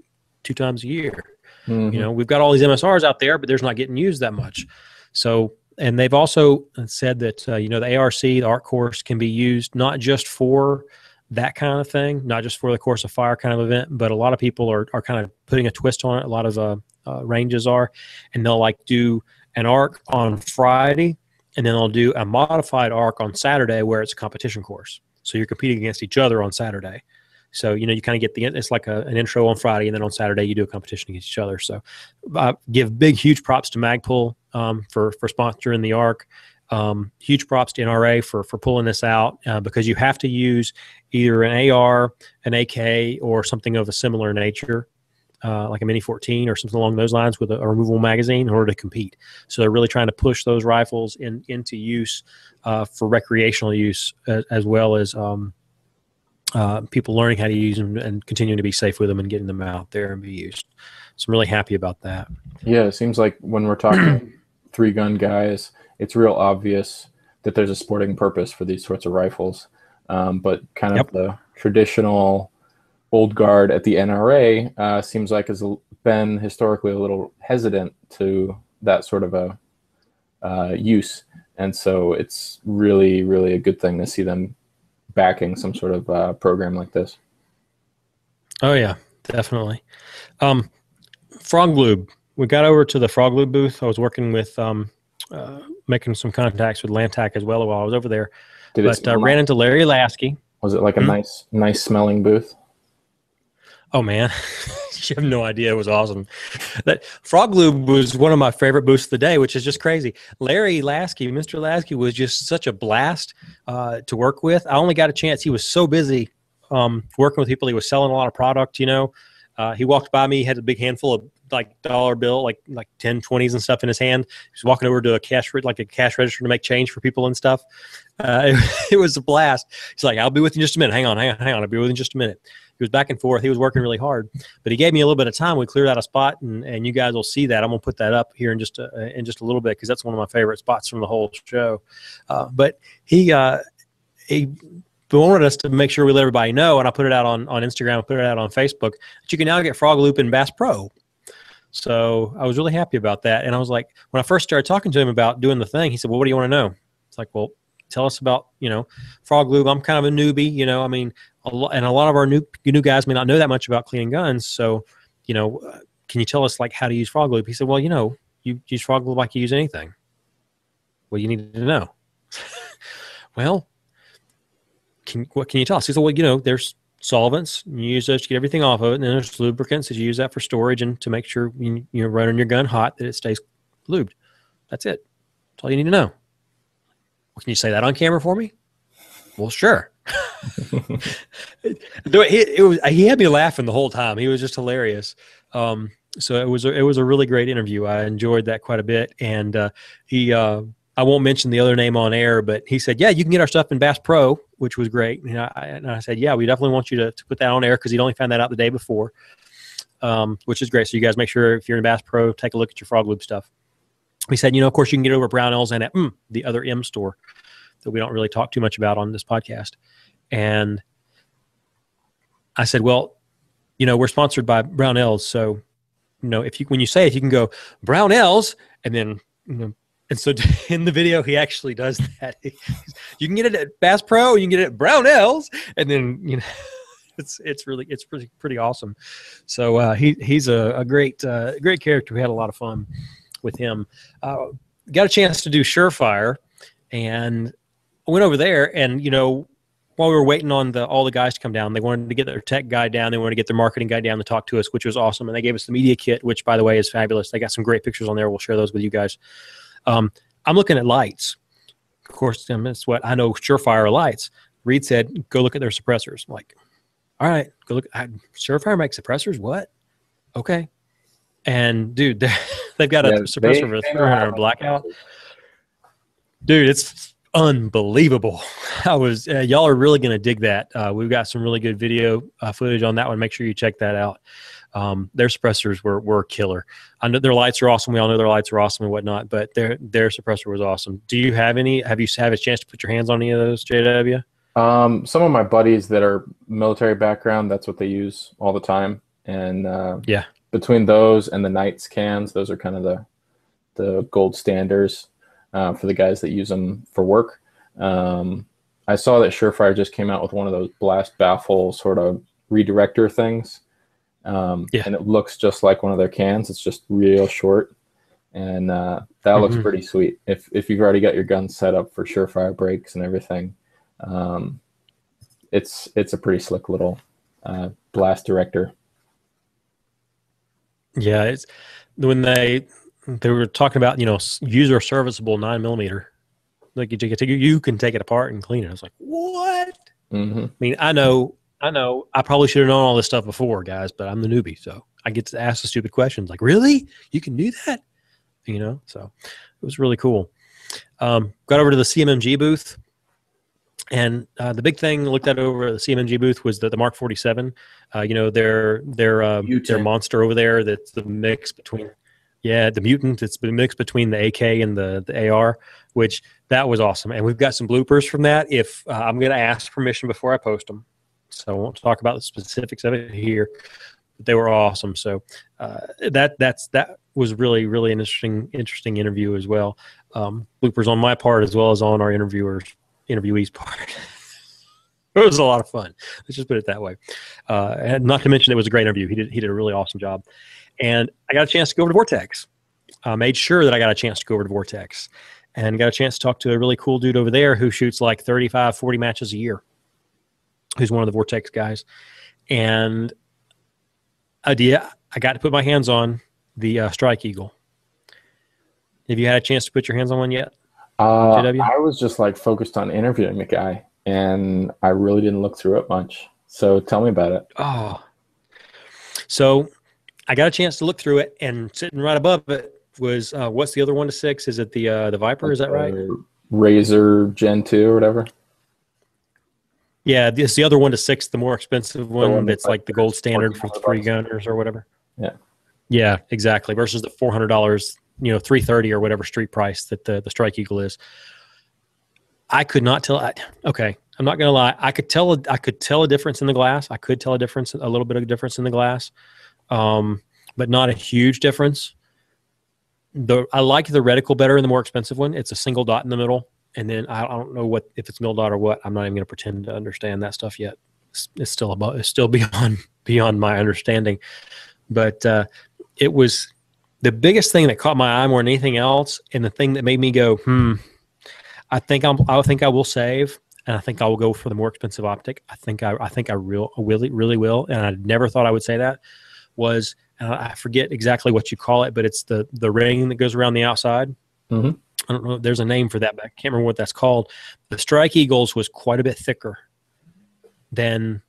2 times a year. Mm-hmm. We've got all these MSRs out there, but there's not getting used that much. So, and they've also said that, the ARC, the ARC course, can be used not just for that kind of thing, not just for the course of fire kind of event, but a lot of people are kind of putting a twist on it. A lot of ranges are, and they'll do an ARC on Friday, and then they'll do a modified ARC on Saturday where it's a competition course. So you're competing against each other on Saturday. So, you kind of get it's like an intro on Friday, and then on Saturday you do a competition against each other. So give big, huge props to Magpul for sponsoring the ARC. Huge props to NRA for pulling this out, because you have to use either an AR, an AK, or something of a similar nature, like a Mini 14 or something along those lines with a removable magazine in order to compete. So they're really trying to push those rifles into use for recreational use, as well as people learning how to use them and continuing to be safe with them and getting them out there and be used. So I'm really happy about that. Yeah, it seems like when we're talking 3-gun guys, it's real obvious that there's a sporting purpose for these sorts of rifles. But kind of the traditional old guard at the NRA seems like has been historically a little hesitant to that sort of a use. And so it's really, really a good thing to see them backing some sort of program like this. Oh, yeah, definitely. Frog Lube. We got over to the Frog Lube booth. I was working with making some contacts with Lantac as well while I was over there. But ran into Larry Lasky. Was it like a nice smelling booth? Oh, man. You have no idea. It was awesome. That Frog Lube was one of my favorite booths of the day, which is just crazy. Larry Lasky, Mr. Lasky, was just such a blast to work with. I only got a chance. He was so busy working with people. He was selling a lot of product, He walked by me, had a big handful of dollar bill, like 10, 20s and stuff in his hand. He was walking over to a cash register to make change for people and stuff. It was a blast. He's like, I'll be with you in just a minute. Hang on. I'll be with you in just a minute. He was back and forth. He was working really hard, but he gave me a little bit of time. We cleared out a spot, and you guys will see that. I'm gonna put that up here in just a little bit, because that's one of my favorite spots from the whole show. But he wanted us to make sure we let everybody know, and I put it out on Instagram, I put it out on Facebook, that you can now get Frog Loop in Bass Pro. So I was really happy about that. And I was like, when I first started talking to him about doing the thing, he said, well, what do you want to know? It's like, well, tell us about, Frog Lube. I'm kind of a newbie, a lot of our new guys may not know that much about cleaning guns. So, can you tell us like how to use frog lube? He said, well, you use frog lube like you use anything. Well, you need to know. Well, what can you tell us? He said, well, there's solvents. You use those to get everything off of it. And then there's lubricants that you use that for storage and to make sure you're running your gun hot that it stays lubed. That's it. That's all you need to know. Well, can you say that on camera for me? Well, sure. He had me laughing the whole time. He was just hilarious. So it was a really great interview. I enjoyed that quite a bit. And I won't mention the other name on air, but he said, yeah, you can get our stuff in Bass Pro, which was great. And I said, yeah, we definitely want you to put that on air because he'd only found that out the day before, which is great. So you guys make sure if you're in Bass Pro, take a look at your frog lube stuff. He said, of course, you can get it over at Brownells and at the other M store that we don't really talk too much about on this podcast. And I said, well, we're sponsored by Brownells. So, when you say it, you can go Brownells and then, and so in the video, he actually does that. You can get it at Bass Pro, you can get it at Brownells, and then, it's pretty awesome. So he's a great character. We had a lot of fun with him. Got a chance to do Surefire, and I went over there, and while we were waiting on all the guys to come down, they wanted to get their tech guy down. They wanted to get their marketing guy down to talk to us, which was awesome. And they gave us the media kit, which, by the way, is fabulous. They got some great pictures on there. We'll share those with you guys. I'm looking at lights. Of course, that's what I know. Surefire lights. Reed said, "Go look at their suppressors." I'm like, all right, go look. Surefire makes suppressors. What? Okay. And dude, they've got a suppressor for 300 blackout. Dude, it's unbelievable. Y'all are really going to dig that. We've got some really good video footage on that one. Make sure you check that out. Their suppressors were killer. I know their lights are awesome. We all know their lights are awesome and whatnot, but their suppressor was awesome. Do you have any? Have you had a chance to put your hands on any of those, JW? Some of my buddies that are military background, that's what they use all the time. And yeah, between those and the Knights cans, those are kind of the gold standards for the guys that use them for work. I saw that Surefire just came out with one of those blast baffle sort of redirector things. And it looks just like one of their cans. It's just real short. And that looks pretty sweet. If you've already got your gun set up for Surefire brakes and everything, it's a pretty slick little blast director. Yeah, it's when they were talking about user serviceable 9mm. Like you can take it apart and clean it. I was like, what? I mean, I know. I probably should have known all this stuff before, guys, but I'm the newbie, so I get to ask the stupid questions. Like, really? You can do that? So it was really cool. Got over to the CMMG booth, and the big thing looked at over the CMMG booth was the Mark 47. Their monster over there. That's the mix between. Yeah, the Mutant. It's the mix between the AK and the AR, which that was awesome. And we've got some bloopers from that. If I'm going to ask permission before I post them, so I won't talk about the specifics of it here. But they were awesome. So that was really an interesting interview as well. Bloopers on my part as well as on our interviewee's part. It was a lot of fun. Let's just put it that way. And not to mention it was a great interview. He did a really awesome job. And I got a chance to go over to Vortex. I made sure that I got a chance to go over to Vortex and got a chance to talk to a really cool dude over there who shoots like 35, 40 matches a year, who's one of the Vortex guys. And I got to put my hands on the Strike Eagle. Have you had a chance to put your hands on one yet? I was just like focused on interviewing the guy, and I really didn't look through it much. So tell me about it. Oh, so I got a chance to look through it, and sitting right above it was what's the other 1-6? Is it the Viper? Is that right? Razor Gen 2 or whatever. Yeah, it's the other 1-6, the more expensive one. That's like the gold standard for 3 gunners or whatever. Yeah, exactly. Versus the $400, $330 or whatever street price that the Strike Eagle is. I could not tell. Okay, I'm not gonna lie. I could tell a difference in the glass. I could tell a little bit of a difference in the glass. But not a huge difference. I like the reticle better in the more expensive one. It's a single dot in the middle, and then I don't know if it's mil dot or what. I'm not even going to pretend to understand that stuff yet. it's still beyond my understanding. But it was the biggest thing that caught my eye more than anything else, and the thing that made me go, I think I will save, and I think I will go for the more expensive optic. I think I really will, and I never thought I would say that. Was, and I forget exactly what you call it, but it's the ring that goes around the outside. Mm-hmm. I don't know. There's a name for that, but I can't remember what that's called. The Strike Eagles was quite a bit thicker than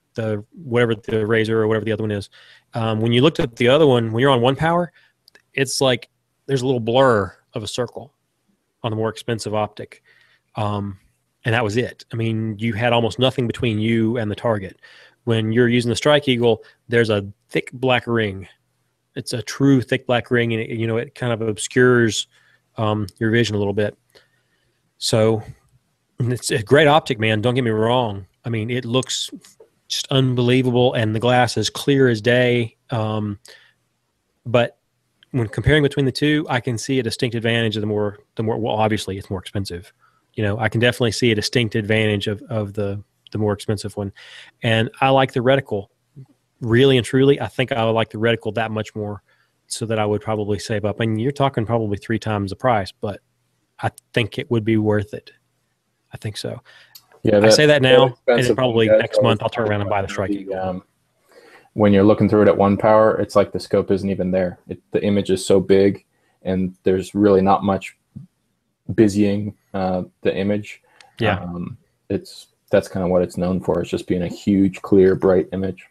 whatever the Razor or whatever the other one is. When you looked at the other one, when you're on 1-power, it's like there's a little blur of a circle on the more expensive optic. And that was it. I mean, you had almost nothing between you and the target. When you're using the Strike Eagle, there's a thick black ring. It's a true thick black ring, and it kind of obscures your vision a little bit. So it's a great optic, man. Don't get me wrong. I mean, it looks just unbelievable, and the glass is clear as day. But when comparing between the two, I can see a distinct advantage of the more. Well, obviously, it's more expensive. I can definitely see a distinct advantage of the more expensive one, and I like the reticle. Really and truly, I think I would like the reticle that much more, so that I would probably save up. And you're talking probably 3 times the price, but I think it would be worth it. I think so. Yeah, I say that now, and then probably next month I'll turn around and buy the Strike Eagle. When you're looking through it at 1-power, it's like the scope isn't even there. The image is so big, and there's really not much busying the image. Yeah, that's kind of what it's known for. It's just being a huge, clear, bright image.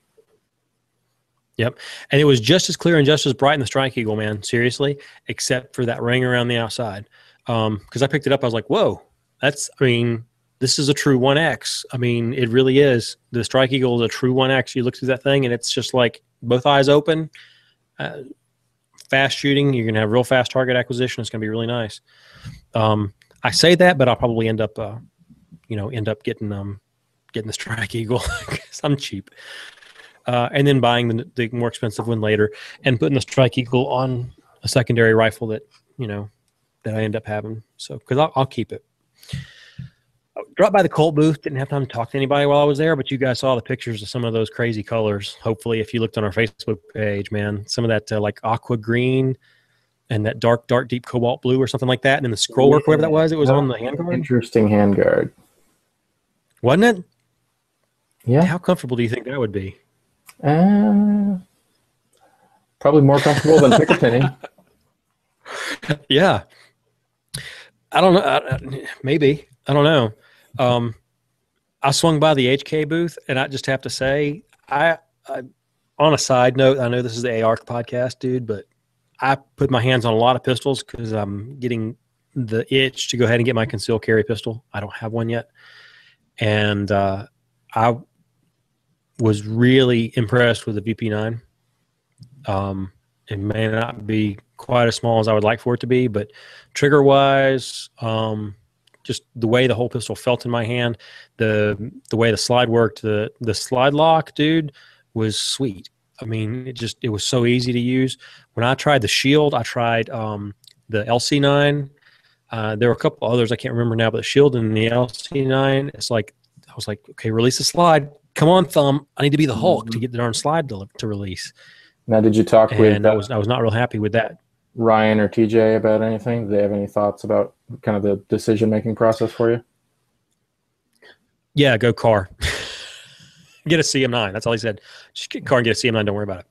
Yep. And it was just as clear and just as bright in the Strike Eagle, man, seriously, except for that ring around the outside. Because I picked it up, I was like, whoa, this is a true 1X. I mean, it really is. The Strike Eagle is a true 1X. You look through that thing, and it's just like both eyes open, fast shooting. You're going to have real fast target acquisition. It's going to be really nice. I say that, but I'll probably end up getting the Strike Eagle because I'm cheap. And then buying the more expensive one later, and putting the Strike Eagle on a secondary rifle that I end up having. So because I'll keep it. I dropped by the Colt booth. Didn't have time to talk to anybody while I was there, but you guys saw the pictures of some of those crazy colors. Hopefully, if you looked on our Facebook page, man, some of that like aqua green and that dark deep cobalt blue or something like that, and then the scroll work, whatever that was, it was on the handguard. Interesting handguard, wasn't it? Yeah. How comfortable do you think that would be? Probably more comfortable than Picatinny. Yeah. I don't know. Maybe. I don't know. I swung by the HK booth, and I just have to say, I on a side note, I know this is the AR podcast, dude, but I put my hands on a lot of pistols because I'm getting the itch to go ahead and get my concealed carry pistol. I don't have one yet. And I was really impressed with the VP9. It may not be quite as small as I would like for it to be, but trigger-wise, just the way the whole pistol felt in my hand, the way the slide worked, the slide lock, dude, was sweet. I mean, it was so easy to use. When I tried the Shield, I tried the LC9. There were a couple others I can't remember now, but the Shield and the LC9, it's like, I was like, okay, release the slide. Come on, thumb. I need to be the Hulk to get the darn slide to release. Now, did you talk with? I was not real happy with that. Ryan or TJ about anything? Do they have any thoughts about kind of the decision-making process for you? Yeah, go car. Get a CM9. That's all he said. Just get a car and get a CM9. Don't worry about it.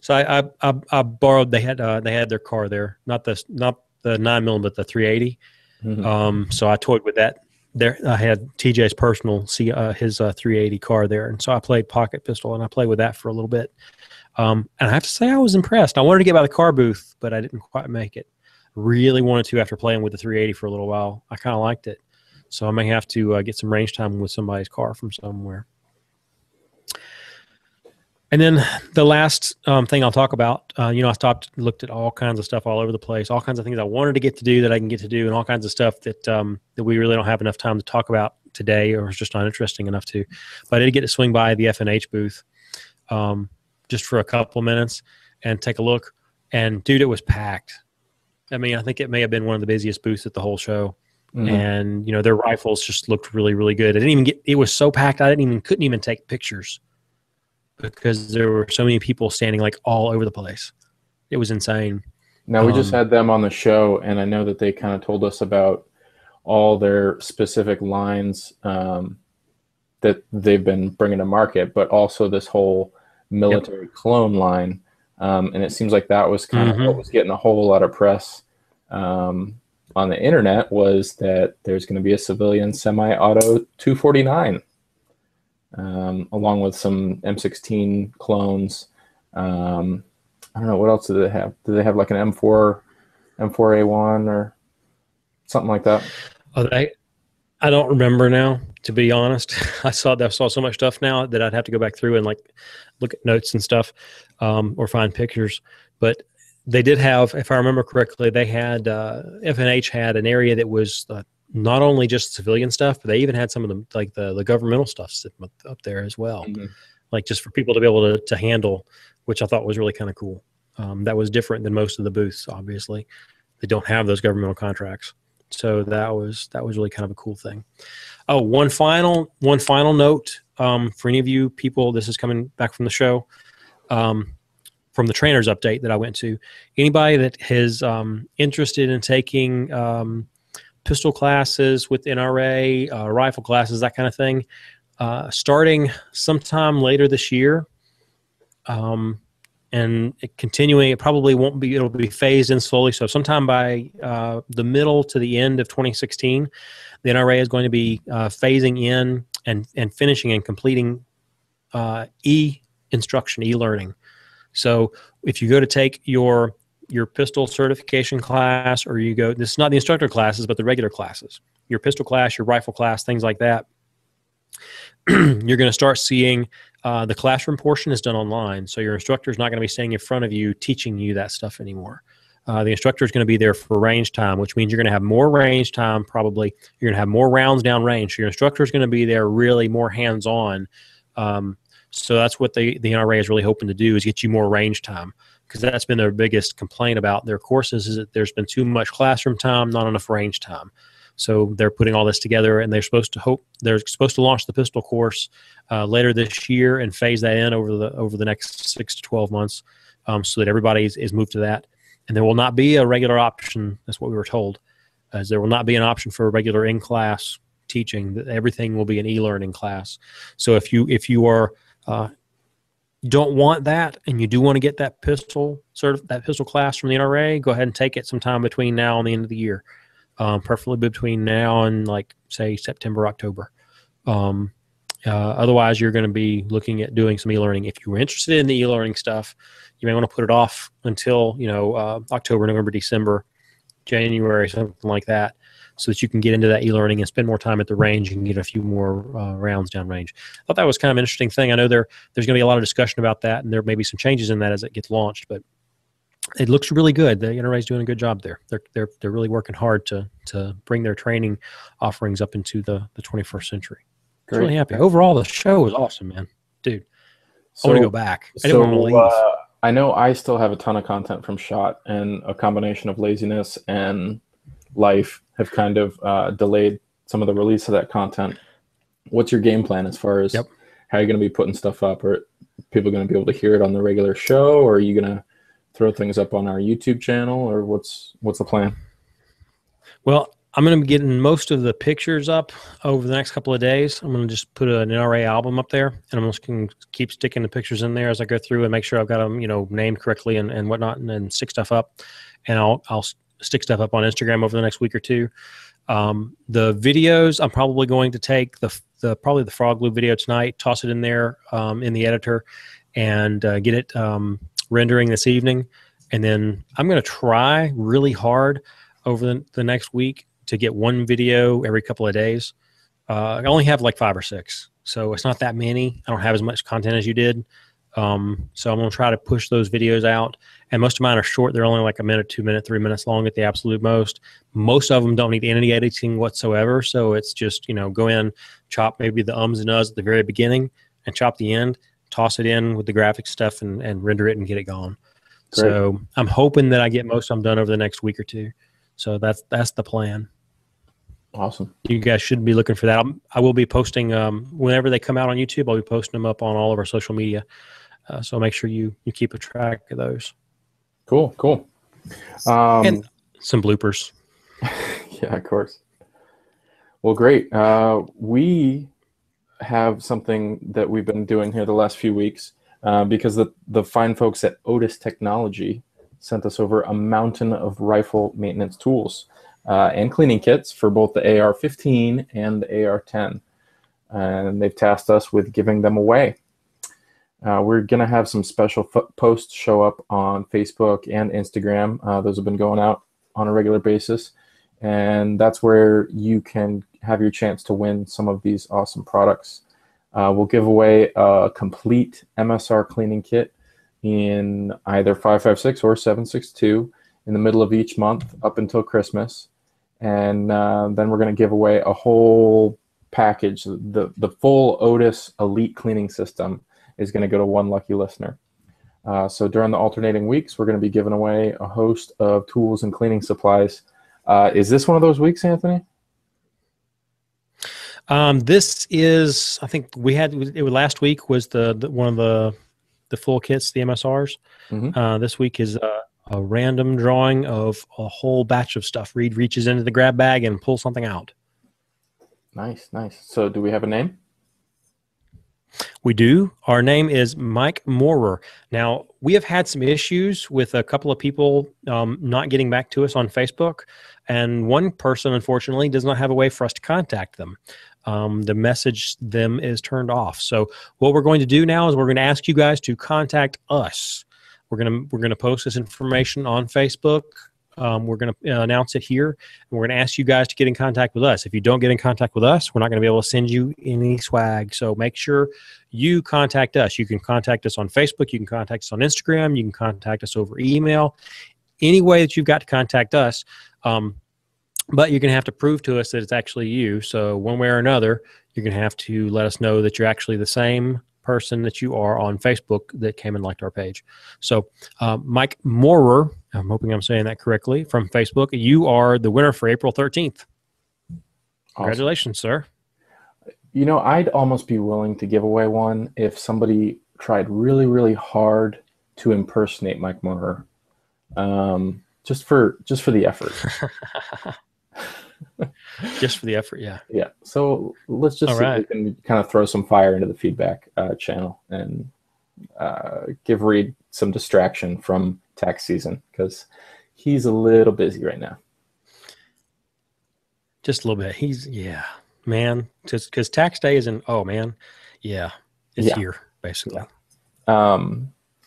So I borrowed. They had their car there, not the 9mm, but the 380. Mm-hmm. So I toyed with that. There, I had TJ's personal his 380 car there, and so I played pocket pistol, and I played with that for a little bit. And I have to say, I was impressed. I wanted to get by the car booth, but I didn't quite make it. Really wanted to after playing with the 380 for a little while. I kind of liked it, so I may have to get some range time with somebody's car from somewhere. And then the last thing I'll talk about, I looked at all kinds of stuff all over the place, all kinds of things I wanted to get to do that I can get to do, and all kinds of stuff that we really don't have enough time to talk about today, or it's just not interesting enough to. But I did get to swing by the F&H booth just for a couple minutes and take a look. And, dude, it was packed. I mean, I think it may have been one of the busiest booths at the whole show. And their rifles just looked really, really good. It was so packed couldn't even take pictures because there were so many people standing like all over the place. It was insane. Now, we just had them on the show, and I know that they kind of told us about all their specific lines that they've been bringing to market, but also this whole military clone line. And it seems like that was kind of what was getting a whole lot of press on the internet, was that there's going to be a civilian semi-auto 249, along with some M16 clones. I don't know, what else do they have? Do they have like an M4A1 or something like that? Oh, I don't remember now, to be honest. I saw so much stuff now that I'd have to go back through and like look at notes and stuff, or find pictures. But they did have, if I remember correctly, they had F&H had an area that was not only just civilian stuff, but they even had some of them like the governmental stuff sitting up there as well, like just for people to be able to handle, which I thought was really kind of cool. That was different than most of the booths. Obviously, they don't have those governmental contracts. So that was really kind of a cool thing. Oh, one final note for any of you people. This is coming back from the show, from the trainers update that I went to. Anybody that is interested in taking pistol classes with NRA, rifle classes, that kind of thing, starting sometime later this year, and continuing, it probably won't be, it'll be phased in slowly. So sometime by the middle to the end of 2016, the NRA is going to be phasing in and finishing and completing e-instruction, e-learning. So if you go to take your pistol certification class, or you go, this is not the instructor classes, but the regular classes, your pistol class, your rifle class, things like that, you're going to start seeing the classroom portion is done online. So your instructor is not going to be standing in front of you teaching you that stuff anymore. The instructor is going to be there for range time, which means you're going to have more range time. Probably you're going to have more rounds down range. So your instructor is going to be there really more hands-on. So that's what the NRA is really hoping to do, is get you more range time, because that's been their biggest complaint about their courses, is that there's been too much classroom time, not enough range time. So they're putting all this together, and they're supposed to launch the pistol course later this year and phase that in over the next 6 to 12 months, so that everybody is moved to that. And there will not be a regular option. That's what we were told, as there will not be an option for a regular in-class teaching. Everything will be an e-learning class. So if you are don't want that, and you do want to get that pistol class from the NRA, go ahead and take it sometime between now and the end of the year. Preferably between now and, like, say, September, October. Otherwise, you're going to be looking at doing some e-learning. If you're interested in the e-learning stuff, you may want to put it off until October, November, December, January, something like that, so that you can get into that e-learning and spend more time at the range and get a few more rounds down range. I thought that was kind of an interesting thing. I know there's going to be a lot of discussion about that, and there may be some changes in that as it gets launched, but it looks really good. The NRA is doing a good job there. They're really working hard to bring their training offerings up into the 21st century. I'm really happy. Overall, the show was awesome, man. Dude, I want to go back. I didn't want to leave. I know I still have a ton of content from SHOT, and a combination of laziness and life have kind of delayed some of the release of that content. What's your game plan as far as how you're going to be putting stuff up? Are people going to be able to hear it on the regular show, or are you going to throw things up on our YouTube channel, or what's the plan? Well, I'm going to be getting most of the pictures up over the next couple of days. I'm going to just put an NRA album up there, and I'm just going to keep sticking the pictures in there as I go through and make sure I've got them, named correctly and whatnot, and then stick stuff up. And I'll stick stuff up on Instagram over the next week or two. The videos, I'm probably going to take probably the frog glue video tonight, toss it in there in the editor, and get it rendering this evening. And then I'm going to try really hard over the next week to get one video every couple of days. I only have like 5 or 6, so it's not that many. I don't have as much content as you did. So I'm going to try to push those videos out. And most of mine are short. They're only like a minute, 2 minutes, 3 minutes long at the absolute most. Most of them don't need any editing whatsoever. So it's just, go in, chop maybe the ums and uhs at the very beginning, and chop the end, toss it in with the graphic stuff, and render it and get it gone. Great. So I'm hoping that I get most of them done over the next week or two. So that's the plan. Awesome. You guys should be looking for that. I will be posting whenever they come out on YouTube. I'll be posting them up on all of our social media. So make sure you keep a track of those. Cool. And some bloopers. Yeah, of course. Well, great. We have something that we've been doing here the last few weeks because the fine folks at Otis Technology sent us over a mountain of rifle maintenance tools and cleaning kits for both the AR-15 and the AR-10. And they've tasked us with giving them away. We're going to have some special posts show up on Facebook and Instagram. Those have been going out on a regular basis. And that's where you can have your chance to win some of these awesome products. We'll give away a complete MSR cleaning kit in either 5.56 or 7.62 in the middle of each month up until Christmas. And then we're going to give away a whole package. The full Otis Elite cleaning system is going to go to one lucky listener. So during the alternating weeks, we're going to be giving away a host of tools and cleaning supplies. Is this one of those weeks, Anthony? This is, I think last week was the one of the full kits, the MSRs. Mm-hmm. This week is a random drawing of a whole batch of stuff. Reed reaches into the grab bag and pulls something out. Nice. So do we have a name? We do. Our name is Mike Moorer. Now, we have had some issues with a couple of people not getting back to us on Facebook, and one person, unfortunately, does not have a way for us to contact them. The message them is turned off. So what we're going to do now is we're going to ask you guys to contact us. We're going to post this information on Facebook. We're going to announce it here, and we're going to ask you guys to get in contact with us. If you don't get in contact with us, we're not going to be able to send you any swag. So make sure you contact us. You can contact us on Facebook. You can contact us on Instagram. You can contact us over email. Any way that you've got to contact us. But you're going to have to prove to us that it's actually you. So one way or another, you're going to have to let us know that you're actually the same person that you are on Facebook that came and liked our page. So Mike Moorer, I'm hoping I'm saying that correctly, from Facebook, you are the winner for April 13th. Awesome. Congratulations, sir. You know, I'd almost be willing to give away one if somebody tried really, really hard to impersonate Mike Moorer. Just for the effort. Just for the effort, yeah. Yeah. So let's just see if we can kind of throw some fire into the feedback channel and give Reed some distraction from tax season because he's a little busy right now. Just a little bit. Just because tax day isn't. Oh man, it's here basically. Yeah.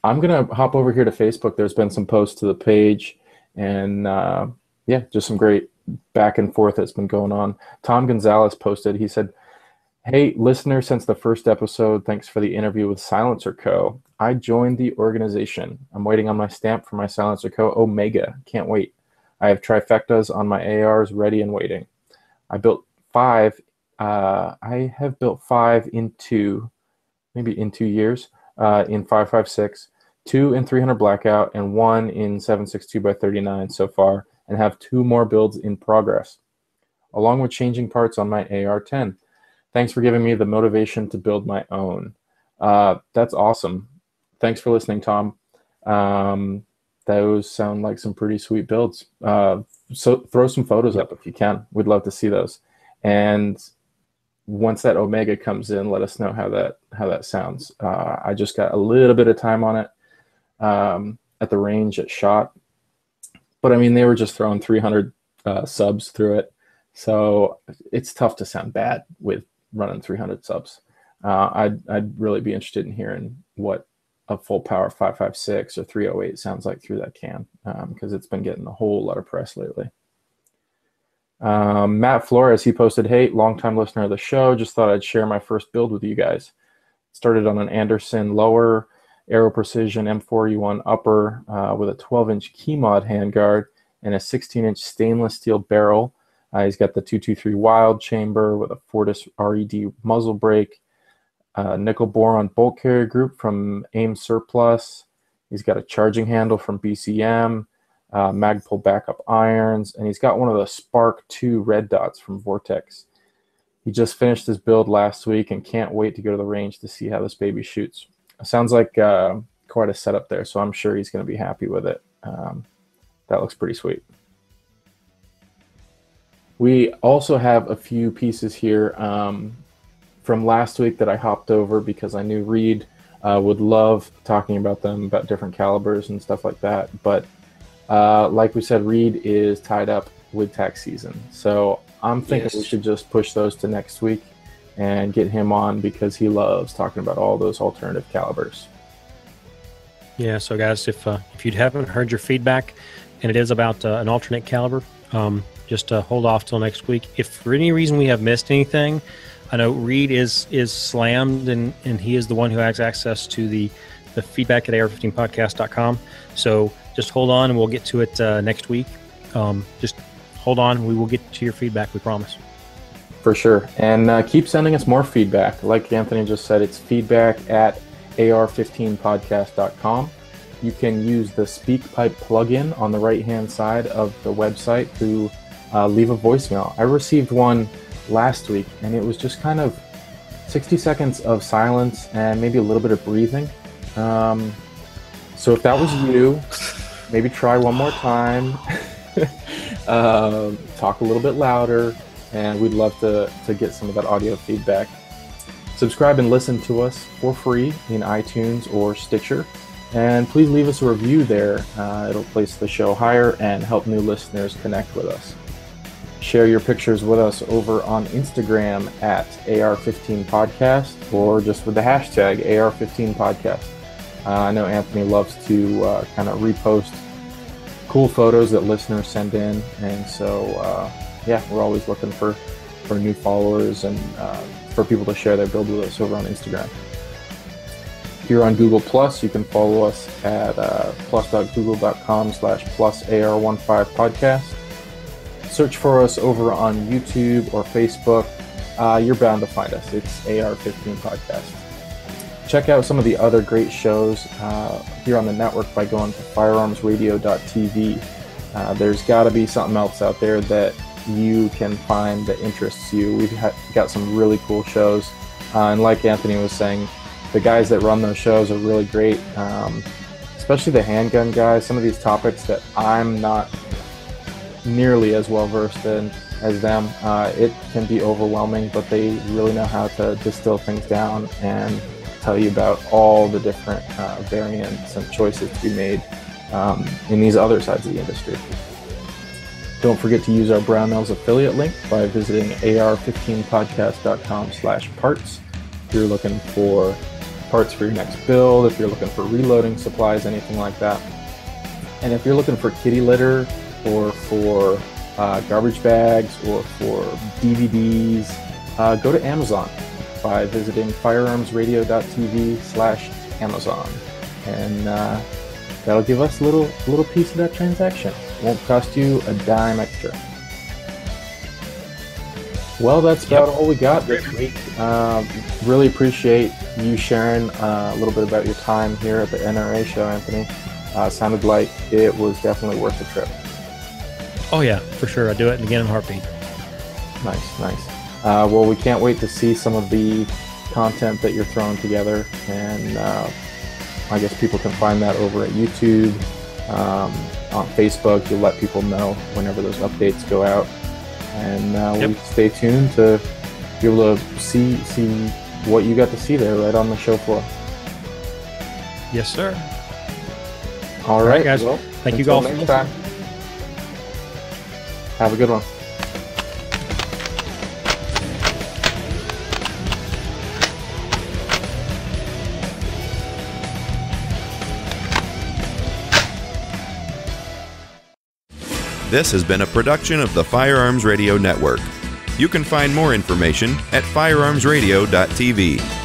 I'm gonna hop over here to Facebook. There's been some posts to the page, and just some great back and forth that's been going on. Tom Gonzalez posted, he said, "Hey, listener, since the first episode, thanks for the interview with Silencer Co. I joined the organization. I'm waiting on my stamp for my Silencer Co. Omega. Can't wait. I have trifectas on my ARs ready and waiting. I built 5. I have built 5 in 2 years, in 5.56, 2 in 300 blackout, and 1 in 7.62 by 39 so far, and have 2 more builds in progress, along with changing parts on my AR-10. Thanks for giving me the motivation to build my own." That's awesome. Thanks for listening, Tom. Those sound like some pretty sweet builds. So throw some photos up if you can. We'd love to see those. And once that Omega comes in, let us know how that sounds. I just got a little bit of time on it at the range at SHOT. But I mean, they were just throwing 300 subs through it. So it's tough to sound bad with running 300 subs. I'd really be interested in hearing what a full power 5.56 or 308 sounds like through that can, because it's been getting a whole lot of press lately. Matt Flores, he posted, "Hey, longtime listener of the show, just thought I'd share my first build with you guys. Started on an Anderson lower, Aero Precision M4U1 upper with a 12-inch key mod handguard and a 16-inch stainless steel barrel. He's got the 223 Wild chamber with a Fortis RED muzzle brake, nickel boron bolt carrier group from AIM Surplus. He's got a charging handle from BCM, Magpul backup irons, and he's got one of the Spark 2 red dots from Vortex. He just finished his build last week and can't wait to go to the range to see how this baby shoots. Sounds like quite a setup there, so I'm sure he's going to be happy with it. That looks pretty sweet. We also have a few pieces here from last week that I hopped over because I knew Reed would love talking about them, about different calibers and stuff like that. But like we said, Reed is tied up with tax season. So I'm thinking we should just push those to next week and get him on because he loves talking about all those alternative calibers. Yeah, so guys, if you haven't heard your feedback and it is about an alternate caliber, just hold off till next week. If for any reason we have missed anything, I know Reed is slammed and he is the one who has access to the feedback at AR-15podcast.com. So just hold on and we'll get to it next week. Just hold on. We will get to your feedback, we promise. For sure. And keep sending us more feedback. Like Anthony just said, it's feedback at AR-15podcast.com. You can use the SpeakPipe plugin on the right-hand side of the website to leave a voicemail. I received one last week, and it was just kind of 60 seconds of silence and maybe a little bit of breathing. So if that was you, maybe try one more time. Talk a little bit louder, and we'd love to get some of that audio feedback. Subscribe and listen to us for free in iTunes or Stitcher. And please leave us a review there. It'll place the show higher and help new listeners connect with us. Share your pictures with us over on Instagram at AR15podcast or just with the hashtag AR15podcast. I know Anthony loves to kind of repost cool photos that listeners send in. And so, yeah, we're always looking for new followers and for people to share their build with us over on Instagram. If you're on Google+, you can follow us at plus.google.com/plusAR15podcast. Search for us over on YouTube or Facebook. You're bound to find us. It's AR-15 Podcast. Check out some of the other great shows here on the network by going to firearmsradio.tv. There's got to be something else out there that you can find that interests you. We've got some really cool shows. And like Anthony was saying, the guys that run those shows are really great, especially the handgun guys. Some of these topics that I'm not nearly as well versed in as them, it can be overwhelming, but they really know how to distill things down and tell you about all the different variants and choices to be made in these other sides of the industry. Don't forget to use our Brownells affiliate link by visiting ar15podcast.com/parts. If you're looking for parts for your next build, if you're looking for reloading supplies, anything like that. And if you're looking for kitty litter or for garbage bags or for DVDs, go to Amazon by visiting firearmsradio.tv/Amazon. And that'll give us a little piece of that transaction. Won't cost you a dime extra. Well, that's about all we got this week. Really appreciate you sharing a little bit about your time here at the NRA show, Anthony. Sounded like it was definitely worth the trip. Oh yeah, for sure. I'd do it again in a heartbeat. Nice. Well, we can't wait to see some of the content that you're throwing together, and I guess people can find that over at YouTube, on Facebook. You'll let people know whenever those updates go out, and we'll stay tuned to be able to see what you got to see there right on the show floor. Yes, sir. All right, guys. Well, thank you all for next time. Have a good one. This has been a production of the Firearms Radio Network. You can find more information at firearmsradio.tv.